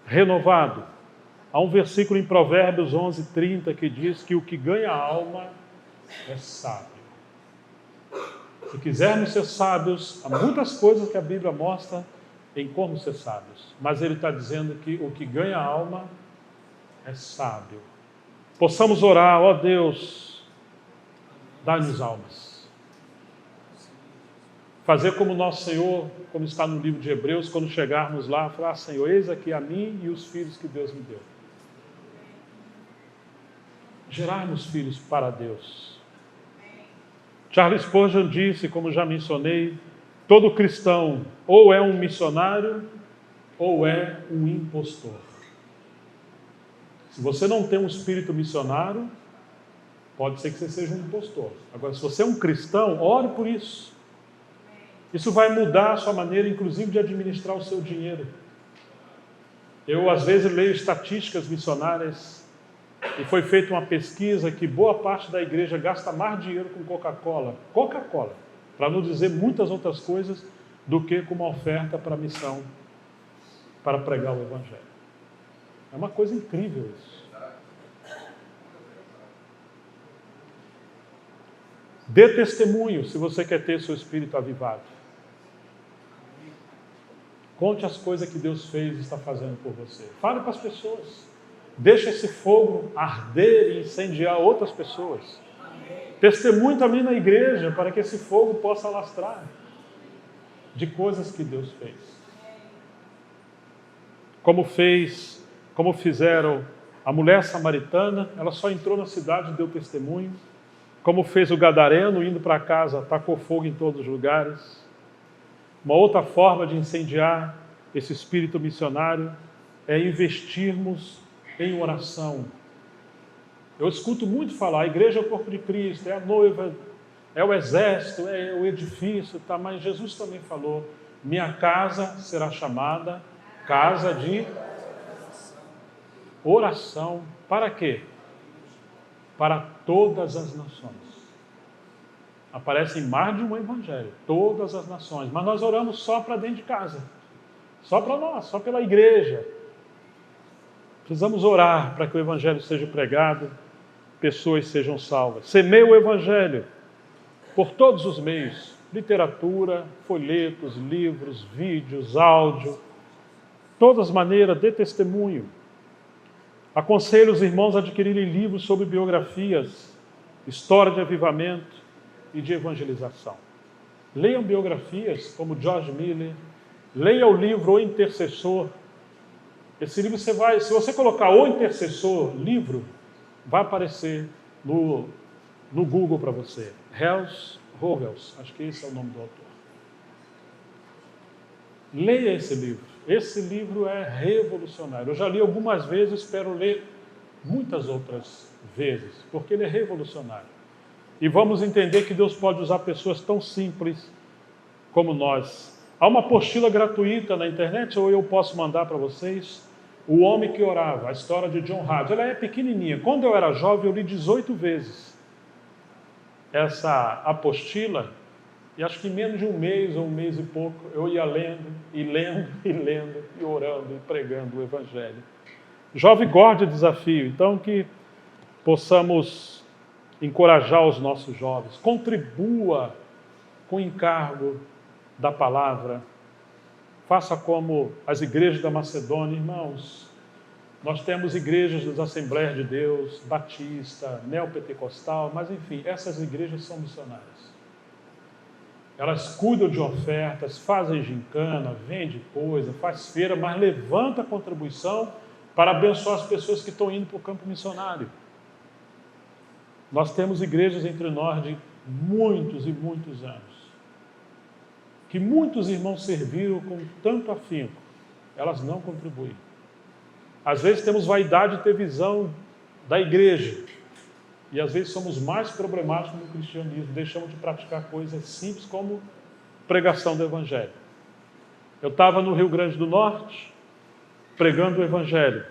renovado. Há um versículo em Provérbios 11:30 que diz que o que ganha a alma é sábio. Se quisermos ser sábios, há muitas coisas que a Bíblia mostra em como ser sábios. Mas ele está dizendo que o que ganha a alma é sábio. Possamos orar: ó Deus, dá-nos almas. Fazer como nosso Senhor, como está no livro de Hebreus, quando chegarmos lá, falar: Senhor, eis aqui a mim e os filhos que Deus me deu. Gerarmos filhos para Deus. Charles Spurgeon disse, como já mencionei, todo cristão ou é um missionário ou é um impostor. Se você não tem um espírito missionário, pode ser que você seja um impostor. Agora, se você é um cristão, ore por isso. Isso vai mudar a sua maneira, inclusive, de administrar o seu dinheiro. Eu, às vezes, leio estatísticas missionárias e foi feita uma pesquisa que boa parte da igreja gasta mais dinheiro com Coca-Cola, para não dizer muitas outras coisas, do que com uma oferta para a missão, para pregar o Evangelho. É uma coisa incrível isso. Dê testemunho se você quer ter seu espírito avivado. Conte as coisas que Deus fez e está fazendo por você. Fale para as pessoas. Deixe esse fogo arder e incendiar outras pessoas. Testemunhe também na igreja para que esse fogo possa alastrar de coisas que Deus fez. Como fizeram a mulher samaritana, ela só entrou na cidade e deu testemunho. Como fez o gadareno, indo para casa, tacou fogo em todos os lugares. Uma outra forma de incendiar esse espírito missionário é investirmos em oração. Eu escuto muito falar, a igreja é o corpo de Cristo, é a noiva, é o exército, é o edifício, tá? Mas Jesus também falou, minha casa será chamada casa de oração. Para quê? Para todas as nações. Aparece em mais de um evangelho, todas as nações. Mas nós oramos só para dentro de casa. Só para nós, só pela igreja. Precisamos orar para que o evangelho seja pregado, pessoas sejam salvas. Semeie o evangelho por todos os meios. Literatura, folhetos, livros, vídeos, áudio. Todas as maneiras, dê testemunho. Aconselho os irmãos a adquirirem livros sobre biografias, história de avivamento e de evangelização. Leiam biografias como George Miller, leia o livro O Intercessor. Esse livro se você colocar O Intercessor, livro, vai aparecer no Google para você. Hals Rovels, acho que esse é o nome do autor. Leia esse livro. Esse livro é revolucionário. Eu já li algumas vezes, espero ler muitas outras vezes, porque ele é revolucionário. E vamos entender que Deus pode usar pessoas tão simples como nós. Há uma apostila gratuita na internet, ou eu posso mandar para vocês, O Homem que Orava, a história de John Hagee. Ela é pequenininha. Quando eu era jovem, eu li 18 vezes essa apostila, e acho que em menos de um mês ou um mês e pouco, eu ia lendo, e orando, e pregando o Evangelho. Jovem gosta de desafio, então que possamos encorajar os nossos jovens. Contribua com o encargo da palavra. Faça como as igrejas da Macedônia, irmãos. Nós temos igrejas das Assembleias de Deus, Batista, Neopentecostal, mas enfim, essas igrejas são missionárias. Elas cuidam de ofertas, fazem gincana, vendem coisa, faz feira, mas levanta a contribuição para abençoar as pessoas que estão indo para o campo missionário. Nós temos igrejas entre nós de muitos e muitos anos, que muitos irmãos serviram com tanto afinco, elas não contribuem. Às vezes temos vaidade de ter visão da igreja, e às vezes somos mais problemáticos no cristianismo, deixamos de praticar coisas simples como pregação do Evangelho. Eu estava no Rio Grande do Norte, pregando o Evangelho,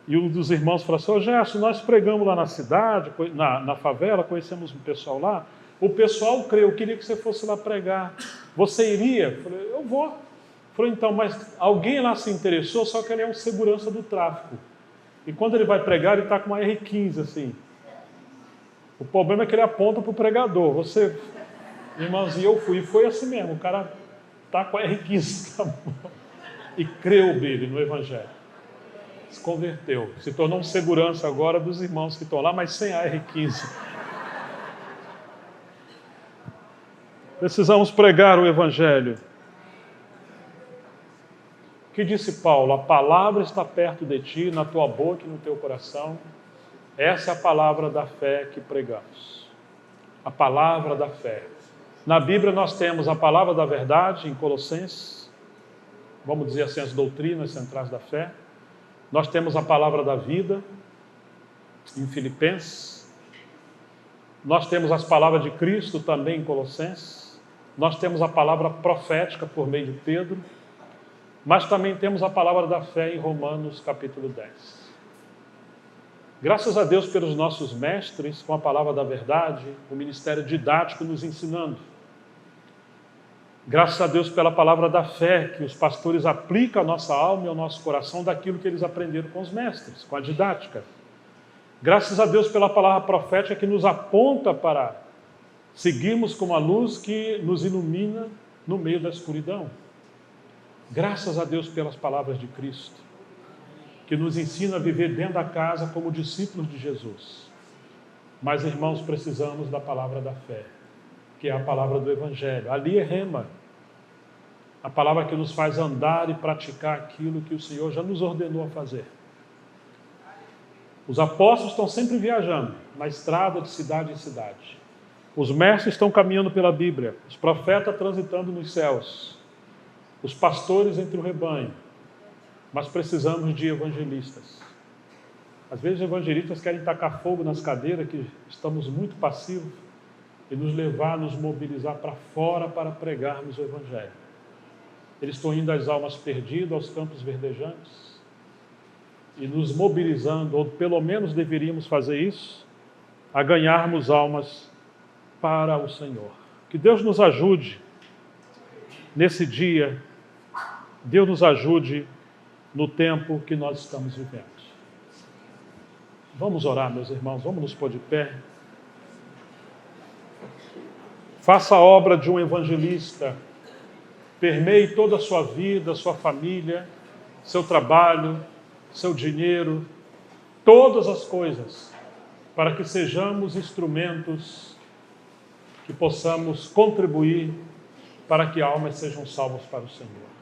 e um dos irmãos falou assim, ô Gerson, nós pregamos lá na cidade, na favela, conhecemos um pessoal lá, o pessoal creu, eu queria que você fosse lá pregar. Você iria? Eu falei, eu vou. Falei, então, mas alguém lá se interessou, só que ele é um segurança do tráfico. E quando ele vai pregar, ele está com uma R15, assim. O problema é que ele aponta para o pregador. Você, irmãozinho, eu fui. E foi assim mesmo, o cara está com a R15 na mão. E creu dele no Evangelho. Se converteu. Se tornou um segurança agora dos irmãos que estão lá, mas sem a R15. Precisamos pregar o Evangelho. O que disse Paulo? A palavra está perto de ti, na tua boca e no teu coração. Essa é a palavra da fé que pregamos. A palavra da fé. Na Bíblia nós temos a palavra da verdade, em Colossenses. Vamos dizer assim, as doutrinas centrais da fé. Nós temos a palavra da vida, em Filipenses. Nós temos as palavras de Cristo também em Colossenses. Nós temos a palavra profética por meio de Pedro. Mas também temos a palavra da fé em Romanos capítulo 10. Graças a Deus pelos nossos mestres, com a palavra da verdade, o ministério didático nos ensinando. Graças a Deus pela palavra da fé, que os pastores aplicam à nossa alma e ao nosso coração daquilo que eles aprenderam com os mestres, com a didática. Graças a Deus pela palavra profética que nos aponta para seguirmos com a luz que nos ilumina no meio da escuridão. Graças a Deus pelas palavras de Cristo, que nos ensina a viver dentro da casa como discípulos de Jesus. Mas, irmãos, precisamos da palavra da fé, que é a palavra do Evangelho. Ali é rema, a palavra que nos faz andar e praticar aquilo que o Senhor já nos ordenou a fazer. Os apóstolos estão sempre viajando na estrada de cidade em cidade. Os mestres estão caminhando pela Bíblia, os profetas transitando nos céus, os pastores entre o rebanho. Mas precisamos de evangelistas. Às vezes os evangelistas querem tacar fogo nas cadeiras, que estamos muito passivos, e nos levar, nos mobilizar para fora para pregarmos o Evangelho. Eles estão indo às almas perdidas, aos campos verdejantes, e nos mobilizando, ou pelo menos deveríamos fazer isso, a ganharmos almas para o Senhor. Que Deus nos ajude nesse dia, Deus nos ajude no tempo que nós estamos vivendo. Vamos orar, meus irmãos, vamos nos pôr de pé. Faça a obra de um evangelista, permeie toda a sua vida, sua família, seu trabalho, seu dinheiro, todas as coisas, para que sejamos instrumentos que possamos contribuir para que almas sejam salvas para o Senhor.